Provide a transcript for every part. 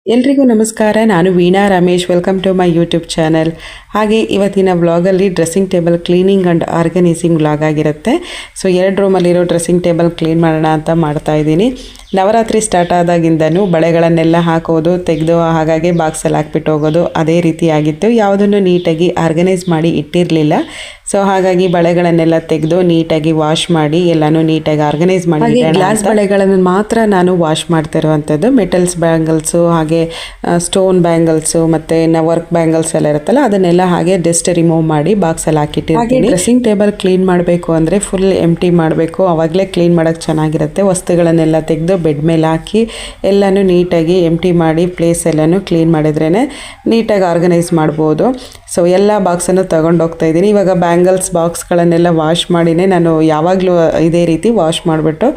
ಎಲ್ರಿಗೂ ನಮಸ್ಕಾರ. ನಾನು Veena Ramesh. Welcome to my YouTube channel. ಹಾಗೆ ಇವತ್ತಿನ ವ್ಲಾಗಲ್ಲಿ dressing table cleaning and organising vlog ಆಗಿರುತ್ತೆ. ಸೊ 2 ರೂಮಲ್ಲಿರೋ ಡ್ರೆಸ್ಸಿಂಗ್ ಟೇಬಲ್ ಕ್ಲೀನ್ ಮಾಡೋಣ ಅಂತ ಮಾಡ್ತಾ ಇದ್ದೀನಿ. ನವರಾತ್ರಿ ಸ್ಟಾರ್ಟ್ ಆದಾಗಿಂದನೂ ಬಳೆಗಳನ್ನೆಲ್ಲ ಹಾಕೋದು ತೆಗೆದು ಹಾಗಾಗಿ ಬಾಕ್ಸಲ್ಲಿ ಹಾಕ್ಬಿಟ್ಟು ಹೋಗೋದು ಅದೇ ರೀತಿ ಆಗಿತ್ತು. ಯಾವುದನ್ನು ನೀಟಾಗಿ ಆರ್ಗನೈಸ್ ಮಾಡಿ ಇಟ್ಟಿರಲಿಲ್ಲ. ಸೊ ಹಾಗಾಗಿ ಬಳೆಗಳನ್ನೆಲ್ಲ ತೆಗೆದು ನೀಟಾಗಿ ವಾಶ್ ಮಾಡಿ ಎಲ್ಲನೂ ನೀಟಾಗಿ ಆರ್ಗನೈಸ್ ಮಾಡಿ ಗ್ಲಾಸ್ ಬಳೆಗಳನ್ನು ಮಾತ್ರ ನಾನು ವಾಶ್ ಮಾಡ್ತಾ ಇರುವಂಥದ್ದು. ಮೆಟಲ್ಸ್ ಬ್ಯಾಂಗಲ್ಸು ಹಾಗೆ ಸ್ಟೋನ್ ಬ್ಯಾಂಗಲ್ಸು ಮತ್ತು ಇನ್ನು ವರ್ಕ್ ಬ್ಯಾಂಗಲ್ಸ್ ಎಲ್ಲ ಇರುತ್ತಲ್ಲ ಅದನ್ನೆಲ್ಲ ಹಾಗೆ ಡಸ್ಟ್ ರಿಮೂವ್ ಮಾಡಿ ಬಾಕ್ಸಲ್ಲಿ ಹಾಕಿಟ್ಟಿರ್ತೀನಿ. ಡ್ರೆಸ್ಸಿಂಗ್ ಟೇಬಲ್ ಕ್ಲೀನ್ ಮಾಡಬೇಕು ಅಂದರೆ ಫುಲ್ ಎಂಟಿ ಮಾಡಬೇಕು, ಆವಾಗಲೇ ಕ್ಲೀನ್ ಮಾಡೋಕ್ಕೆ ಚೆನ್ನಾಗಿರುತ್ತೆ. ವಸ್ತುಗಳನ್ನೆಲ್ಲ ತೆಗೆದು ಬೆಡ್ ಮೇಲೆ ಹಾಕಿ ಎಲ್ಲನೂ ನೀಟಾಗಿ ಎಂಟಿ ಮಾಡಿ ಪ್ಲೇಸ್ ಎಲ್ಲನೂ ಕ್ಲೀನ್ ಮಾಡಿದ್ರೇ ನೀಟಾಗಿ ಆರ್ಗನೈಸ್ ಮಾಡ್ಬೋದು. ಸೊ ಎಲ್ಲ ಬಾಕ್ಸನ್ನು ತೊಗೊಂಡೋಗ್ತಾ ಇದ್ದೀನಿ. ಇವಾಗ ಬ್ಯಾಂಗಲ್ಸ್ ಬಾಕ್ಸ್ಗಳನ್ನೆಲ್ಲ ವಾಶ್ ಮಾಡಿನೇ ನಾನು ಯಾವಾಗಲೂ ಇದೇ ರೀತಿ ವಾಶ್ ಮಾಡಿಬಿಟ್ಟು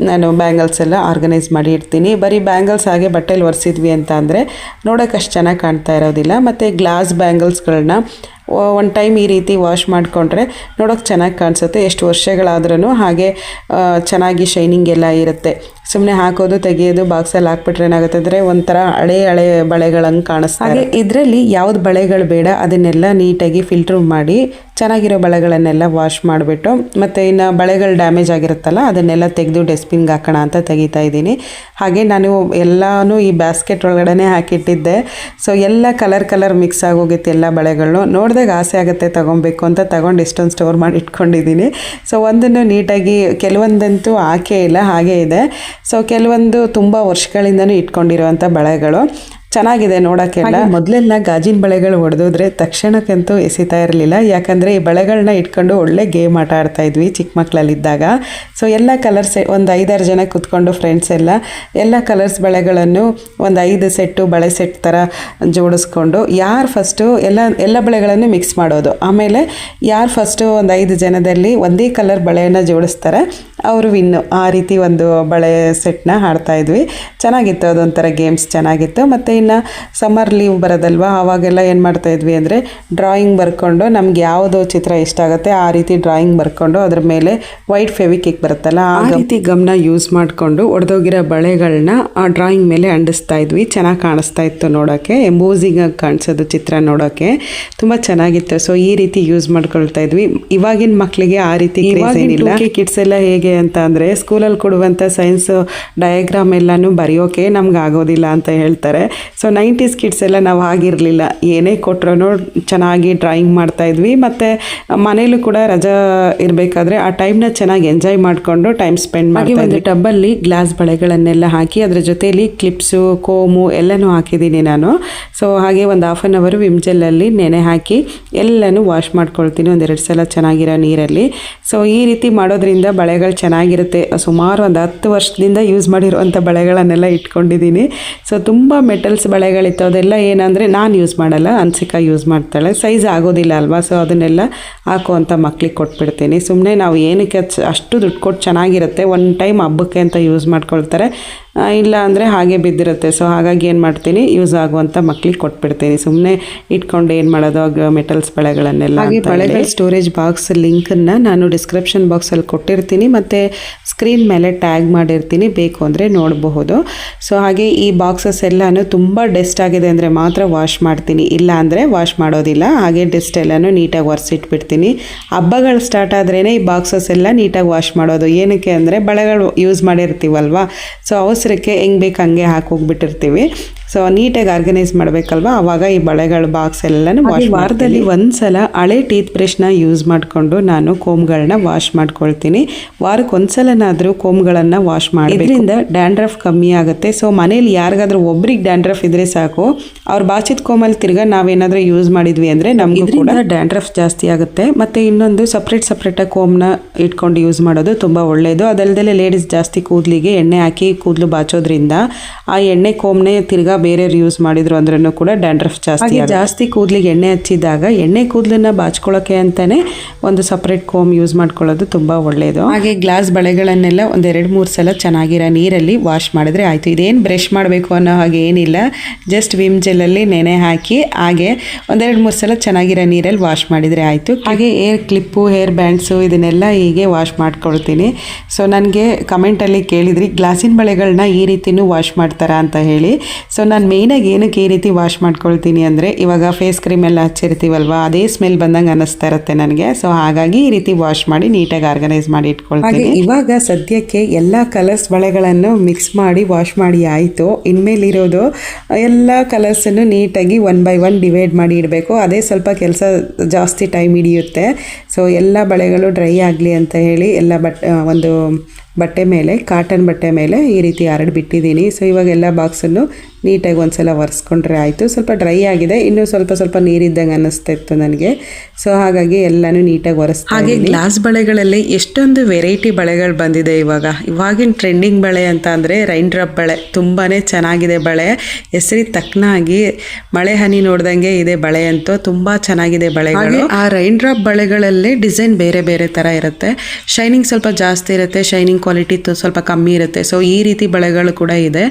ನಾನು ಬ್ಯಾಂಗಲ್ಸ್ ಎಲ್ಲ ಆರ್ಗನೈಸ್ ಮಾಡಿ ಇಡ್ತೀನಿ. ಬರೀ ಬ್ಯಾಂಗಲ್ಸ್ ಹಾಗೆ ಬಟ್ಟೆಲಿ ಒರೆಸಿದ್ವಿ ಅಂತ ಅಂದರೆ ನೋಡೋಕೆ ಅಷ್ಟು ಚೆನ್ನಾಗಿ ಕಾಣ್ತಾ ಇರೋದಿಲ್ಲ. ಮತ್ತು ಗ್ಲಾಸ್ ಬ್ಯಾಂಗಲ್ಸ್ಗಳನ್ನ ಒನ್ ಟೈಮ್ ಈ ರೀತಿ ವಾಶ್ ಮಾಡಿಕೊಂಡ್ರೆ ನೋಡೋಕೆ ಚೆನ್ನಾಗಿ ಕಾಣಿಸುತ್ತೆ. ಎಷ್ಟು ವರ್ಷಗಳಾದ್ರೂ ಹಾಗೆ ಚೆನ್ನಾಗಿ ಶೈನಿಂಗ್ ಎಲ್ಲ ಇರುತ್ತೆ. ಸುಮ್ಮನೆ ಹಾಕೋದು ತೆಗೆಯೋದು ಬಾಕ್ಸಲ್ಲಿ ಹಾಕ್ಬಿಟ್ರೆ ಏನಾಗುತ್ತೆ ಅಂದರೆ ಒಂಥರ ಹಳೆ ಬಳೆಗಳಂಗೆ ಕಾಣಿಸ್ತಾರೆ. ಇದರಲ್ಲಿ ಯಾವ್ದು ಬಳೆಗಳು ಬೇಡ ಅದನ್ನೆಲ್ಲ ನೀಟಾಗಿ ಫಿಲ್ಟ್ರ್ ಮಾಡಿ ಚೆನ್ನಾಗಿರೋ ಬಳೆಗಳನ್ನೆಲ್ಲ ವಾಶ್ ಮಾಡಿಬಿಟ್ಟು ಮತ್ತು ಇನ್ನು ಬಳೆಗಳು ಡ್ಯಾಮೇಜ್ ಆಗಿರುತ್ತಲ್ಲ ಅದನ್ನೆಲ್ಲ ತೆಗೆದು ಡಸ್ಟ್ಬಿನ್ಗೆ ಹಾಕೋಣ ಅಂತ ತೆಗಿತಾ ಇದ್ದೀನಿ. ಹಾಗೆ ನಾನು ಎಲ್ಲನೂ ಈ ಬ್ಯಾಸ್ಕೆಟ್ ಒಳಗಡೆ ಹಾಕಿಟ್ಟಿದ್ದೆ. ಸೊ ಎಲ್ಲ ಕಲರ್ ಮಿಕ್ಸ್ ಆಗೋಗಿತ್ತು ಎಲ್ಲ ಬಳೆಗಳು. ನೋಡಿದಾಗ ಆಸೆ ಆಗುತ್ತೆ ತೊಗೊಬೇಕು ಅಂತ ತೊಗೊಂಡು ಇಷ್ಟೊಂದು ಸ್ಟೋರ್ ಮಾಡಿ ಇಟ್ಕೊಂಡಿದ್ದೀನಿ. ಸೊ ಒಂದನ್ನು ನೀಟಾಗಿ ಕೆಲವೊಂದಂತೂ ಹಾಕೇ ಇಲ್ಲ ಹಾಗೇ ಇದೆ. ಸೊ ಕೆಲವೊಂದು ತುಂಬ ವರ್ಷಗಳಿಂದನೂ ಇಟ್ಕೊಂಡಿರುವಂಥ ಬಳೆಗಳು ಚೆನ್ನಾಗಿದೆ ನೋಡೋಕ್ಕೆಲ್ಲ. ಮೊದಲೆಲ್ಲ ಗಾಜಿನ ಬಳೆಗಳು ಹೊಡೆದೋದ್ರೆ ತಕ್ಷಣಕ್ಕಂತೂ ಎಸಿತಾ ಇರಲಿಲ್ಲ. ಯಾಕಂದರೆ ಈ ಬಳೆಗಳನ್ನ ಇಟ್ಕೊಂಡು ಒಳ್ಳೆ ಗೇಮ್ ಆಟ ಆಡ್ತಾಯಿದ್ವಿ ಚಿಕ್ಕ ಮಕ್ಕಳಲ್ಲಿದ್ದಾಗ. ಸೊ ಎಲ್ಲ ಕಲರ್ಸ್ ಒಂದು 5-6 ಜನ ಕೂತ್ಕೊಂಡು ಫ್ರೆಂಡ್ಸ್ ಎಲ್ಲ ಕಲರ್ಸ್ ಬಳೆಗಳನ್ನು ಒಂದು 5 ಸೆಟ್ಟು ಬಳೆ ಸೆಟ್ ಥರ ಜೋಡಿಸ್ಕೊಂಡು ಯಾರು ಫಸ್ಟು ಎಲ್ಲ ಬಳೆಗಳನ್ನು ಮಿಕ್ಸ್ ಮಾಡೋದು. ಆಮೇಲೆ ಯಾರು ಫಸ್ಟು ಒಂದು 5 ಜನದಲ್ಲಿ ಒಂದೇ ಕಲರ್ ಬಳೆಯನ್ನು ಜೋಡಿಸ್ತಾರೆ ಅವರು ವಿನ್ನು. ಆ ರೀತಿ ಒಂದು ಬಳೆ ಸೆಟ್ನ ಆಡ್ತಾಯಿದ್ವಿ. ಚೆನ್ನಾಗಿತ್ತು, ಅದೊಂಥರ ಗೇಮ್ಸ್ ಚೆನ್ನಾಗಿತ್ತು. ಮತ್ತು ಇನ್ನು ಸಮ್ಮರ್ ಲೀವ್ ಬರೋದಲ್ವ ಆವಾಗೆಲ್ಲ ಏನು ಮಾಡ್ತಾಯಿದ್ವಿ ಅಂದರೆ ಡ್ರಾಯಿಂಗ್ ಬರ್ಕೊಂಡು ನಮ್ಗೆ ಯಾವುದು ಚಿತ್ರ ಇಷ್ಟ ಆಗುತ್ತೆ ಆ ರೀತಿ ಡ್ರಾಯಿಂಗ್ ಬರ್ಕೊಂಡು ಅದ್ರ ಮೇಲೆ ವೈಟ್ ಫೆವಿಕಿಕ್ ಬರುತ್ತಲ್ಲ ಆ ರೀತಿ ಗಮ್ನ ಯೂಸ್ ಮಾಡಿಕೊಂಡು ಒಡೆದೋಗಿರೋ ಬಳೆಗಳನ್ನ ಆ ಡ್ರಾಯಿಂಗ್ ಮೇಲೆ ಅಂಟಿಸ್ತಾ ಇದ್ವಿ. ಚೆನ್ನಾಗಿ ಕಾಣಿಸ್ತಾ ಇತ್ತು ನೋಡೋಕ್ಕೆ, ಎಂಬೋಸಿಂಗ್ ಆಗಿ ಕಾಣಿಸೋದು ಚಿತ್ರ ನೋಡೋಕ್ಕೆ ತುಂಬ ಚೆನ್ನಾಗಿತ್ತು. ಸೊ ಈ ರೀತಿ ಯೂಸ್ ಮಾಡ್ಕೊಳ್ತಾ ಇದ್ವಿ. ಇವಾಗಿನ ಮಕ್ಕಳಿಗೆ ಆ ರೀತಿ ಏನಿಲ್ಲ. ಕಿಡ್ಸ್ ಎಲ್ಲ ಹೇಗೆ ಅಂತ ಅಂದರೆ ಸ್ಕೂಲಲ್ಲಿ ಕೊಡುವಂಥ ಸೈನ್ಸ್ ಡಯಾಗ್ರಾಮ್ ಎಲ್ಲನೂ ಬರೆಯೋಕೆ ನಮ್ಗೆ ಆಗೋದಿಲ್ಲ ಅಂತ ಹೇಳ್ತಾರೆ. ಸೊ 90s ಕಿಡ್ಸ್ ಎಲ್ಲ ನಾವು ಆಗಿರಲಿಲ್ಲ. ಏನೇ ಕೊಟ್ಟರು ಚೆನ್ನಾಗಿ ಡ್ರಾಯಿಂಗ್ ಮಾಡ್ತಾಯಿದ್ವಿ. ಮತ್ತು ಮನೇಲೂ ಕೂಡ ರಜಾ ಇರಬೇಕಾದ್ರೆ ಆ ಟೈಮ್ನ ಚೆನ್ನಾಗಿ ಎಂಜಾಯ್ ಮಾಡಿಕೊಂಡು ಟೈಮ್ ಸ್ಪೆಂಡ್ ಮಾಡಿ ಒಂದು ಟಬ್ಬಲ್ಲಿ ಗ್ಲಾಸ್ ಬಳೆಗಳನ್ನೆಲ್ಲ ಹಾಕಿ ಅದರ ಜೊತೆಯಲ್ಲಿ ಕ್ಲಿಪ್ಸು ಕೋಮು ಎಲ್ಲನೂ ಹಾಕಿದ್ದೀನಿ ನಾನು. ಸೊ ಹಾಗೆ ಒಂದು 1/2 hour ವಿಮ್ ಜೆಲ್ಲಲ್ಲಿ ನೆನೆ ಹಾಕಿ ಎಲ್ಲನೂ ವಾಶ್ ಮಾಡ್ಕೊಳ್ತೀನಿ 1-2 ಸಲ ಚೆನ್ನಾಗಿರೋ ನೀರಲ್ಲಿ. ಸೊ ಈ ರೀತಿ ಮಾಡೋದ್ರಿಂದ ಬಳೆಗಳು ಚೆನ್ನಾಗಿರುತ್ತೆ. ಸುಮಾರು ಒಂದು 10 ವರ್ಷದಿಂದ ಯೂಸ್ ಮಾಡಿರುವಂಥ ಬಳೆಗಳನ್ನೆಲ್ಲ ಇಟ್ಕೊಂಡಿದ್ದೀನಿ. ಸೊ ತುಂಬ ಮೆಟಲ್ಸ್ ಬಳೆಗಳಿತ್ತು. ಅದೆಲ್ಲ ಏನಂದರೆ ನಾನು ಯೂಸ್ ಮಾಡಲ್ಲ, ಅನ್ಸಿಕಾ ಯೂಸ್ ಮಾಡ್ತಾಳೆ. ಸೈಜ್ ಆಗೋದಿಲ್ಲ ಅಲ್ವಾ. ಸೊ ಅದನ್ನೆಲ್ಲ ಹಾಕುವಂಥ ಮಕ್ಳಿಗೆ ಕೊಟ್ಬಿಡ್ತೀನಿ. ಸುಮ್ಮನೆ ನಾವು ಏನಕ್ಕೆ ಅಷ್ಟು ದುಡ್ಡು ಕೊಟ್ಟು ಚೆನ್ನಾಗಿರುತ್ತೆ ಒನ್ ಟೈಮ್ ಹಬ್ಬಕ್ಕೆ ಅಂತ ಯೂಸ್ ಮಾಡ್ಕೊಳ್ತಾರೆ, ಇಲ್ಲ ಅಂದರೆ ಹಾಗೆ ಬಿದ್ದಿರುತ್ತೆ. ಸೊ ಹಾಗಾಗಿ ಏನು ಮಾಡ್ತೀನಿ ಯೂಸ್ ಆಗುವಂಥ ಮಕ್ಳಿಗೆ ಕೊಟ್ಬಿಡ್ತೀನಿ. ಸುಮ್ಮನೆ ಇಟ್ಕೊಂಡು ಏನು ಮಾಡೋದು ಮೆಟಲ್ಸ್ ಬಳೆಗಳನ್ನೆಲ್ಲ. ಹಾಗೆ ಬಳೆಗಳ ಸ್ಟೋರೇಜ್ ಬಾಕ್ಸ್ ಲಿಂಕನ್ನು ನಾನು ಡಿಸ್ಕ್ರಿಪ್ಷನ್ ಬಾಕ್ಸಲ್ಲಿ ಕೊಟ್ಟಿರ್ತೀನಿ ಮತ್ತು ಸ್ಕ್ರೀನ್ ಮೇಲೆ ಟ್ಯಾಗ್ ಮಾಡಿರ್ತೀನಿ, ಬೇಕು ಅಂದರೆ ನೋಡಬಹುದು. ಸೊ ಹಾಗೆ ಈ ಬಾಕ್ಸಸ್ ಎಲ್ಲನೂ ತುಂಬ ಡಸ್ಟ್ ಆಗಿದೆ ಅಂದರೆ ಮಾತ್ರ ವಾಶ್ ಮಾಡ್ತೀನಿ, ಇಲ್ಲ ಅಂದರೆ ವಾಶ್ ಮಾಡೋದಿಲ್ಲ. ಹಾಗೆ ಡಸ್ಟ್ ಎಲ್ಲನೂ ನೀಟಾಗಿ ಒರೆಸಿಟ್ಬಿಡ್ತೀನಿ. ಹಬ್ಬಗಳು ಸ್ಟಾರ್ಟ್ ಆದ್ರೇ ಈ ಬಾಕ್ಸಸ್ ಎಲ್ಲ ನೀಟಾಗಿ ವಾಶ್ ಮಾಡೋದು. ಏನಕ್ಕೆ ಅಂದರೆ ಬಳೆಗಳು ಯೂಸ್ ಮಾಡಿರ್ತೀವಲ್ವ. ಸೊ ಅವಸರಕ್ಕೆ ಹೆಂಗೆ ಬೇಕು ಹಂಗೆ ಹಾಕೋಗ್ಬಿಟ್ಟಿರ್ತೀವಿ. ಸೊ ನೀಟಾಗಿ ಆರ್ಗನೈಸ್ ಮಾಡಬೇಕಲ್ವ, ಆವಾಗ ಈ ಬಳೆಗಳ ಬಾಕ್ಸ್ ಎಲ್ಲನೂ ವಾಶ್. ವಾರದಲ್ಲಿ ಒಂದ್ಸಲ ಹಳೆ ಟೀತ್ ಬ್ರಷ್ನ ಯೂಸ್ ಮಾಡಿಕೊಂಡು ನಾನು ಕೋಮ್ಗಳನ್ನ ವಾಶ್ ಮಾಡ್ಕೊಳ್ತೀನಿ. ವಾರಕ್ಕೆ ಒಂದ್ಸಲನಾದರೂ ಕೋಮ್ಗಳನ್ನು ವಾಶ್ ಮಾಡಿ. ಇದರಿಂದ ಡ್ಯಾಂಡ್ರಫ್ ಕಮ್ಮಿ ಆಗುತ್ತೆ. ಸೊ ಮನೇಲಿ ಯಾರಿಗಾದ್ರೂ ಒಬ್ರಿಗೆ ಡ್ಯಾಂಡ್ರಫ್ ಇದ್ರೆ ಸಾಕು, ಅವ್ರು ಬಾಚಿದ ಕೋಮಲ್ಲಿ ತಿರ್ಗಾ ನಾವೇನಾದರೂ ಯೂಸ್ ಮಾಡಿದ್ವಿ ಅಂದರೆ ನಮಗೂ ಕೂಡ ಡ್ಯಾಂಡ್ರಫ್ ಜಾಸ್ತಿ ಆಗುತ್ತೆ. ಮತ್ತು ಇನ್ನೊಂದು ಸಪ್ರೇಟಾಗಿ ಕೋಮ್ನ ಇಟ್ಕೊಂಡು ಯೂಸ್ ಮಾಡೋದು ತುಂಬ ಒಳ್ಳೆಯದು. ಅದಲ್ಲದೆ ಲೇಡೀಸ್ ಜಾಸ್ತಿ ಕೂದಲಿಗೆ ಎಣ್ಣೆ ಹಾಕಿ ಕೂದಲು ಬಾಚೋದ್ರಿಂದ ಆ ಎಣ್ಣೆ ಕೋಮ್ನೇ ತಿರ್ಗಾ ಬೇರೆಯವ್ರು ಯೂಸ್ ಮಾಡಿದ್ರು ಅಂದ್ರೂ ಕೂಡ ಡ್ಯಾಂಡ್ರಫ್ ಜಾಸ್ತಿ ಕೂದಲಿಗೆ ಎಣ್ಣೆ ಹಚ್ಚಿದಾಗ ಎಣ್ಣೆ ಕೂದಲನ್ನ ಬಾಚ್ಕೊಳ್ಳೋಕೆ ಅಂತಾನೆ ಒಂದು ಸಪ್ರೇಟ್ ಕೋಮ್ ಯೂಸ್ ಮಾಡ್ಕೊಳ್ಳೋದು ತುಂಬ ಒಳ್ಳೆಯದು. ಹಾಗೆ ಗ್ಲಾಸ್ ಬಳೆಗಳನ್ನೆಲ್ಲ ಒಂದು 2-3 ಸಲ ಚೆನ್ನಾಗಿರೋ ನೀರಲ್ಲಿ ವಾಶ್ ಮಾಡಿದ್ರೆ ಆಯಿತು. ಇದೇನು ಬ್ರಷ್ ಮಾಡಬೇಕು ಅನ್ನೋ ಹಾಗೆ ಏನಿಲ್ಲ, ಜಸ್ಟ್ ವಿಮ್ ಜೆಲ್ಲಲ್ಲಿ ನೆನೆ ಹಾಕಿ ಹಾಗೆ ಒಂದು 2-3 ಸಲ ಚೆನ್ನಾಗಿರೋ ನೀರಲ್ಲಿ ವಾಶ್ ಮಾಡಿದರೆ ಆಯಿತು. ಹಾಗೆ ಏರ್ ಕ್ಲಿಪ್ಪು ಹೇರ್ ಬ್ಯಾಂಡ್ಸು ಇದನ್ನೆಲ್ಲ ಹೀಗೆ ವಾಶ್ ಮಾಡ್ಕೊಳ್ತೀನಿ. ಸೊ ನನಗೆ ಕಮೆಂಟಲ್ಲಿ ಕೇಳಿದ್ರಿ ಗ್ಲಾಸಿನ ಬಳೆಗಳನ್ನ ಈ ರೀತಿನೂ ವಾಶ್ ಮಾಡ್ತಾರಾ ಅಂತ ಹೇಳಿ. ಸೊ ನಾನು ಮೇಯ್ನಾಗಿ ಏನಕ್ಕೆ ಈ ರೀತಿ ವಾಶ್ ಮಾಡ್ಕೊಳ್ತೀನಿ ಅಂದರೆ ಇವಾಗ ಫೇಸ್ ಕ್ರೀಮ್ ಎಲ್ಲ ಹಚ್ಚಿರ್ತೀವಲ್ವ ಅದೇ ಸ್ಮೆಲ್ ಬಂದಂಗೆ ಅನ್ನಿಸ್ತಾ ಇರುತ್ತೆ ನನಗೆ. ಸೊ ಹಾಗಾಗಿ ಈ ರೀತಿ ವಾಶ್ ಮಾಡಿ ನೀಟಾಗಿ ಆರ್ಗನೈಸ್ ಮಾಡಿ ಇಟ್ಕೊಳ್ತೀನಿ. ಇವಾಗ ಸದ್ಯಕ್ಕೆ ಎಲ್ಲ ಕಲರ್ಸ್ ಬಳೆಗಳನ್ನು ಮಿಕ್ಸ್ ಮಾಡಿ ವಾಶ್ ಮಾಡಿ ಆಯಿತು. ಇನ್ಮೇಲಿರೋದು ಎಲ್ಲ ಕಲರ್ಸನ್ನು ನೀಟಾಗಿ 1 by 1 ಡಿವೈಡ್ ಮಾಡಿ ಇಡಬೇಕು. ಅದೇ ಸ್ವಲ್ಪ ಕೆಲಸ ಜಾಸ್ತಿ ಟೈಮ್ ಹಿಡಿಯುತ್ತೆ. ಸೊ ಎಲ್ಲ ಬಳೆಗಳು ಡ್ರೈ ಆಗಲಿ ಅಂತ ಹೇಳಿ ಎಲ್ಲ ಒಂದು ಬಟ್ಟೆ ಮೇಲೆ, ಕಾಟನ್ ಬಟ್ಟೆ ಮೇಲೆ ಈ ರೀತಿ ಹರಡ್ಬಿಟ್ಟಿದ್ದೀನಿ. ಸೊ ಇವಾಗ ಎಲ್ಲ ಬಾಕ್ಸನ್ನು ನೀಟಾಗಿ ಒಂದ್ಸಲ ಒರೆಸ್ಕೊಂಡ್ರೆ ಆಯಿತು. ಸ್ವಲ್ಪ ಡ್ರೈ ಆಗಿದೆ, ಇನ್ನೂ ಸ್ವಲ್ಪ ನೀರಿದ್ದಂಗೆ ಅನ್ನಿಸ್ತಾ ಇತ್ತು ನನಗೆ. ಸೊ ಹಾಗಾಗಿ ಎಲ್ಲನೂ ನೀಟಾಗಿ ಒರೆಸ್ತಾ. ಹಾಗೆ ಗ್ಲಾಸ್ ಬಳೆಗಳಲ್ಲಿ ಎಷ್ಟೊಂದು ವೆರೈಟಿ ಬಳೆಗಳು ಬಂದಿದೆ ಇವಾಗಿನ ಟ್ರೆಂಡಿಂಗ್ ಬಳೆ ಅಂತ ಅಂದರೆ ರೈನ್ ಡ್ರಾಪ್ ಬಳೆ. ತುಂಬಾ ಚೆನ್ನಾಗಿದೆ ಬಳೆ, ಹೆಸರಿಗೆ ತಕ್ಕನಾಗಿ ಮಳೆ ಹನಿ ನೋಡ್ದಂಗೆ ಇದೆ ಬಳೆ ಅಂತೂ. ತುಂಬ ಚೆನ್ನಾಗಿದೆ ಬಳೆಗಳು. ಆ ರೈನ್ ಡ್ರಾಪ್ ಬಳೆಗಳಲ್ಲೇ ಡಿಸೈನ್ ಬೇರೆ ಬೇರೆ ಥರ ಇರುತ್ತೆ. ಶೈನಿಂಗ್ ಸ್ವಲ್ಪ ಜಾಸ್ತಿ ಇರುತ್ತೆ, ಶೈನಿಂಗ್ ಕ್ವಾಲಿಟಿ ಸ್ವಲ್ಪ ಕಮ್ಮಿ ಇರುತ್ತೆ. ಸೊ ಈ ರೀತಿ ಬಳೆಗಳು ಕೂಡ ಇದೆ.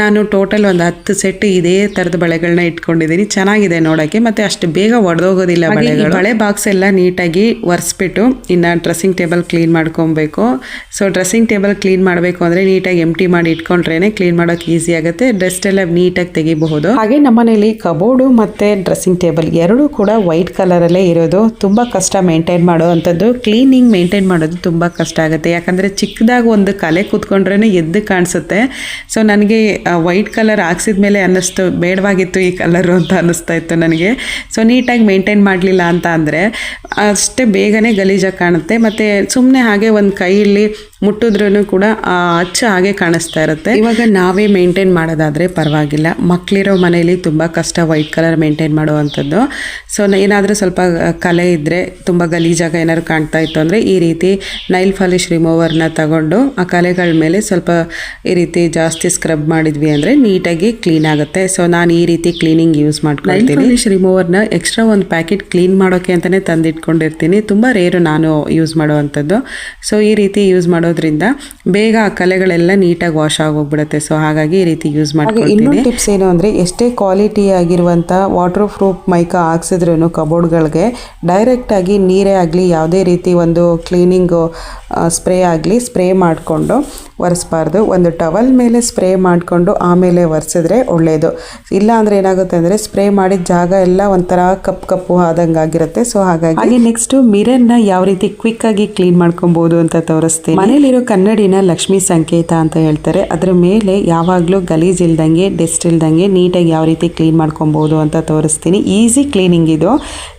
ನಾನು ಟೋಟಲ್ ಒಂದು 10 ಸೆಟ್ ಇದೇ ಥರದ ಬಳೆಗಳನ್ನ ಇಟ್ಕೊಂಡಿದ್ದೀನಿ. ಚೆನ್ನಾಗಿದೆ ನೋಡೋಕ್ಕೆ, ಮತ್ತು ಅಷ್ಟು ಬೇಗ ಒಡೆದೋಗೋದಿಲ್ಲ ಬಳೆಗಳು. ಬಳೆ ಬಾಕ್ಸ್ ಎಲ್ಲ ನೀಟಾಗಿ ಒರೆಸ್ಬಿಟ್ಟು ಇನ್ನು ಡ್ರೆಸ್ಸಿಂಗ್ ಟೇಬಲ್ ಕ್ಲೀನ್ ಮಾಡ್ಕೊಬೇಕು. ಸೊ ಡ್ರೆಸ್ಸಿಂಗ್ ಟೇಬಲ್ ಕ್ಲೀನ್ ಮಾಡಬೇಕು ಅಂದರೆ ನೀಟಾಗಿ ಎಂಟಿ ಮಾಡಿ ಇಟ್ಕೊಂಡ್ರೇ ಕ್ಲೀನ್ ಮಾಡೋಕ್ಕೆ ಈಸಿ ಆಗುತ್ತೆ. ಡಸ್ಟ್ ಎಲ್ಲ ನೀಟಾಗಿ ತೆಗಿಬಹುದು. ಹಾಗೆ ನಮ್ಮನೇಲಿ ಕಬೋರ್ಡು ಮತ್ತು ಡ್ರೆಸ್ಸಿಂಗ್ ಟೇಬಲ್ ಎರಡೂ ಕೂಡ ವೈಟ್ ಕಲರಲ್ಲೇ ಇರೋದು. ತುಂಬ ಕಷ್ಟ ಮೇಂಟೈನ್ ಮಾಡೋ ಅಂಥದ್ದು. ಕ್ಲೀನಿಂಗ್ ಮೇಂಟೈನ್ ಮಾಡೋದು ತುಂಬ ಕಷ್ಟ ಆಗುತ್ತೆ. ಯಾಕಂದರೆ ಚಿಕ್ಕದಾಗಿ ಒಂದು ಕಲೆ ಕೂತ್ಕೊಂಡ್ರೇ ಎದ್ದು ಕಾಣಿಸುತ್ತೆ. ಸೊ ನನಗೆ ವೈಟ್ ಕಲರ್ ಹಾಕ್ಸಿದ ಮೇಲೆ ಅನ್ನಿಸ್ತು ಬೇಡವಾಗಿತ್ತು ಈ ಕಲರು ಅಂತ ಅನ್ನಿಸ್ತಾ ಇತ್ತು ನನಗೆ. ಸೊ ನೀಟಾಗಿ ಮೇಂಟೈನ್ ಮಾಡಲಿಲ್ಲ ಅಂತ ಅಂದರೆ ಅಷ್ಟೇ ಬೇಗನೆ ಗಲೀಜಾಗಿ ಕಾಣುತ್ತೆ. ಮತ್ತು ಸುಮ್ಮನೆ ಹಾಗೆ ಒಂದು ಕೈಯಲ್ಲಿ ಮುಟ್ಟಿದ್ರೂ ಕೂಡ ಅಚ್ಚ ಹಾಗೆ ಕಾಣಿಸ್ತಾ ಇರುತ್ತೆ. ಇವಾಗ ನಾವೇ ಮೇಂಟೈನ್ ಮಾಡೋದಾದರೆ ಪರವಾಗಿಲ್ಲ. ಮಕ್ಕಳಿರೋ ಮನೇಲಿ ತುಂಬ ಕಷ್ಟ ವೈಟ್ ಕಲರ್ ಮೇಂಟೈನ್ ಮಾಡುವಂಥದ್ದು. ಸೊ ಏನಾದರೂ ಸ್ವಲ್ಪ ಕಲೆ ಇದ್ದರೆ, ತುಂಬ ಗಲೀಜಾಗ ಏನಾದ್ರು ಕಾಣ್ತಾ ಇತ್ತು ಅಂದರೆ ಈ ರೀತಿ ನೈಲ್ ಪಾಲಿಶ್ ರಿಮೂವರ್ನ ತಗೊಂಡು ಆ ಕಲೆಗಳ ಮೇಲೆ ಸ್ವಲ್ಪ ಈ ರೀತಿ ಜಾಸ್ತಿ ಸ್ಕ್ರಬ್ ಮಾಡಿದ್ವಿ ಅಂದರೆ ನೀಟಾಗಿ ಕ್ಲೀನ್ ಆಗುತ್ತೆ. ಸೊ ನಾನು ಈ ರೀತಿ ಕ್ಲೀನಿಂಗ್ ಯೂಸ್ ಮಾಡ್ಕೊಳ್ತೀನಿ. ನೈಲ್ ಪಾಲಿಶ್ ರಿಮೂವರ್ನ ಎಕ್ಸ್ಟ್ರಾ ಒಂದು ಪ್ಯಾಕೆಟ್ ಕ್ಲೀನ್ ಮಾಡೋಕ್ಕೆ ಅಂತಲೇ ತಂದಿಟ್ಕೊಂಡಿರ್ತೀನಿ. ತುಂಬ ರೇರು ನಾನು ಯೂಸ್ ಮಾಡುವಂಥದ್ದು. ಸೊ ಈ ರೀತಿ ಯೂಸ್ ಮಾಡೋದ್ರಿಂದ ಬೇಗ ಆ ಕಲೆಗಳೆಲ್ಲ ನೀಟಾಗಿ ವಾಶ್ ಆಗೋಗ್ಬಿಡುತ್ತೆ. ಸೊ ಹಾಗಾಗಿ ಈ ರೀತಿ ಯೂಸ್ ಮಾಡ್ಕೊಳ್ತೀನಿ. ಇನ್ನೊಂದು ಟಿಪ್ಸ್ ಏನು ಅಂದರೆ ಎಷ್ಟೇ ಕ್ವಾಲಿಟಿ ಆಗಿರುವಂಥ ವಾಟರ್ ಪ್ರೂಫ್ ಮೈಕಾ ಹಾಕ್ಸಿದ್ರೂ ಕಬೋರ್ಡ್ಗಳಿಗೆ ಡೈರೆಕ್ಟಾಗಿ ನೀರೇ ಆಗಲಿ ಯಾವುದೇ ರೀತಿ ಒಂದು ಕ್ಲೀನಿಂಗು ಸ್ಪ್ರೇ ಆಗಲಿ ಸ್ಪ್ರೇ ಮಾಡಿಕೊಂಡು ಒರೆಸ್ಬಾರ್ದು. ಒಂದು ಟವಲ್ ಮೇಲೆ ಸ್ಪ್ರೇ ಮಾಡಿಕೊಂಡು ಆಮೇಲೆ ಒರೆಸಿದ್ರೆ ಒಳ್ಳೆಯದು. ಇಲ್ಲ ಅಂದರೆ ಏನಾಗುತ್ತೆ ಅಂದರೆ ಸ್ಪ್ರೇ ಮಾಡಿದ ಜಾಗ ಎಲ್ಲ ಒಂಥರ ಕಪ್ಪು ಆದಂಗೆ ಆಗಿರುತ್ತೆ. ಸೊ ಹಾಗಾಗಿ ನೆಕ್ಸ್ಟು ಮಿರರ್ನ ಯಾವ ರೀತಿ ಕ್ವಿಕ್ಕಾಗಿ ಕ್ಲೀನ್ ಮಾಡ್ಕೊಬೋದು ಅಂತ ತೋರಿಸ್ತೀನಿ. ಮನೇಲಿರೋ ಕನ್ನಡಿನ ಲಕ್ಷ್ಮೀ ಸಂಕೇತ ಅಂತ ಹೇಳ್ತಾರೆ. ಅದರ ಮೇಲೆ ಯಾವಾಗಲೂ ಗಲೀಜ್ ಇಲ್ದಂಗೆ, ಡಸ್ಟ್ ಇಲ್ದಂಗೆ ನೀಟಾಗಿ ಯಾವ ರೀತಿ ಕ್ಲೀನ್ ಮಾಡ್ಕೊಬೋದು ಅಂತ ತೋರಿಸ್ತೀನಿ. ಈಸಿ ಕ್ಲೀನಿಂಗ್ ಇದು.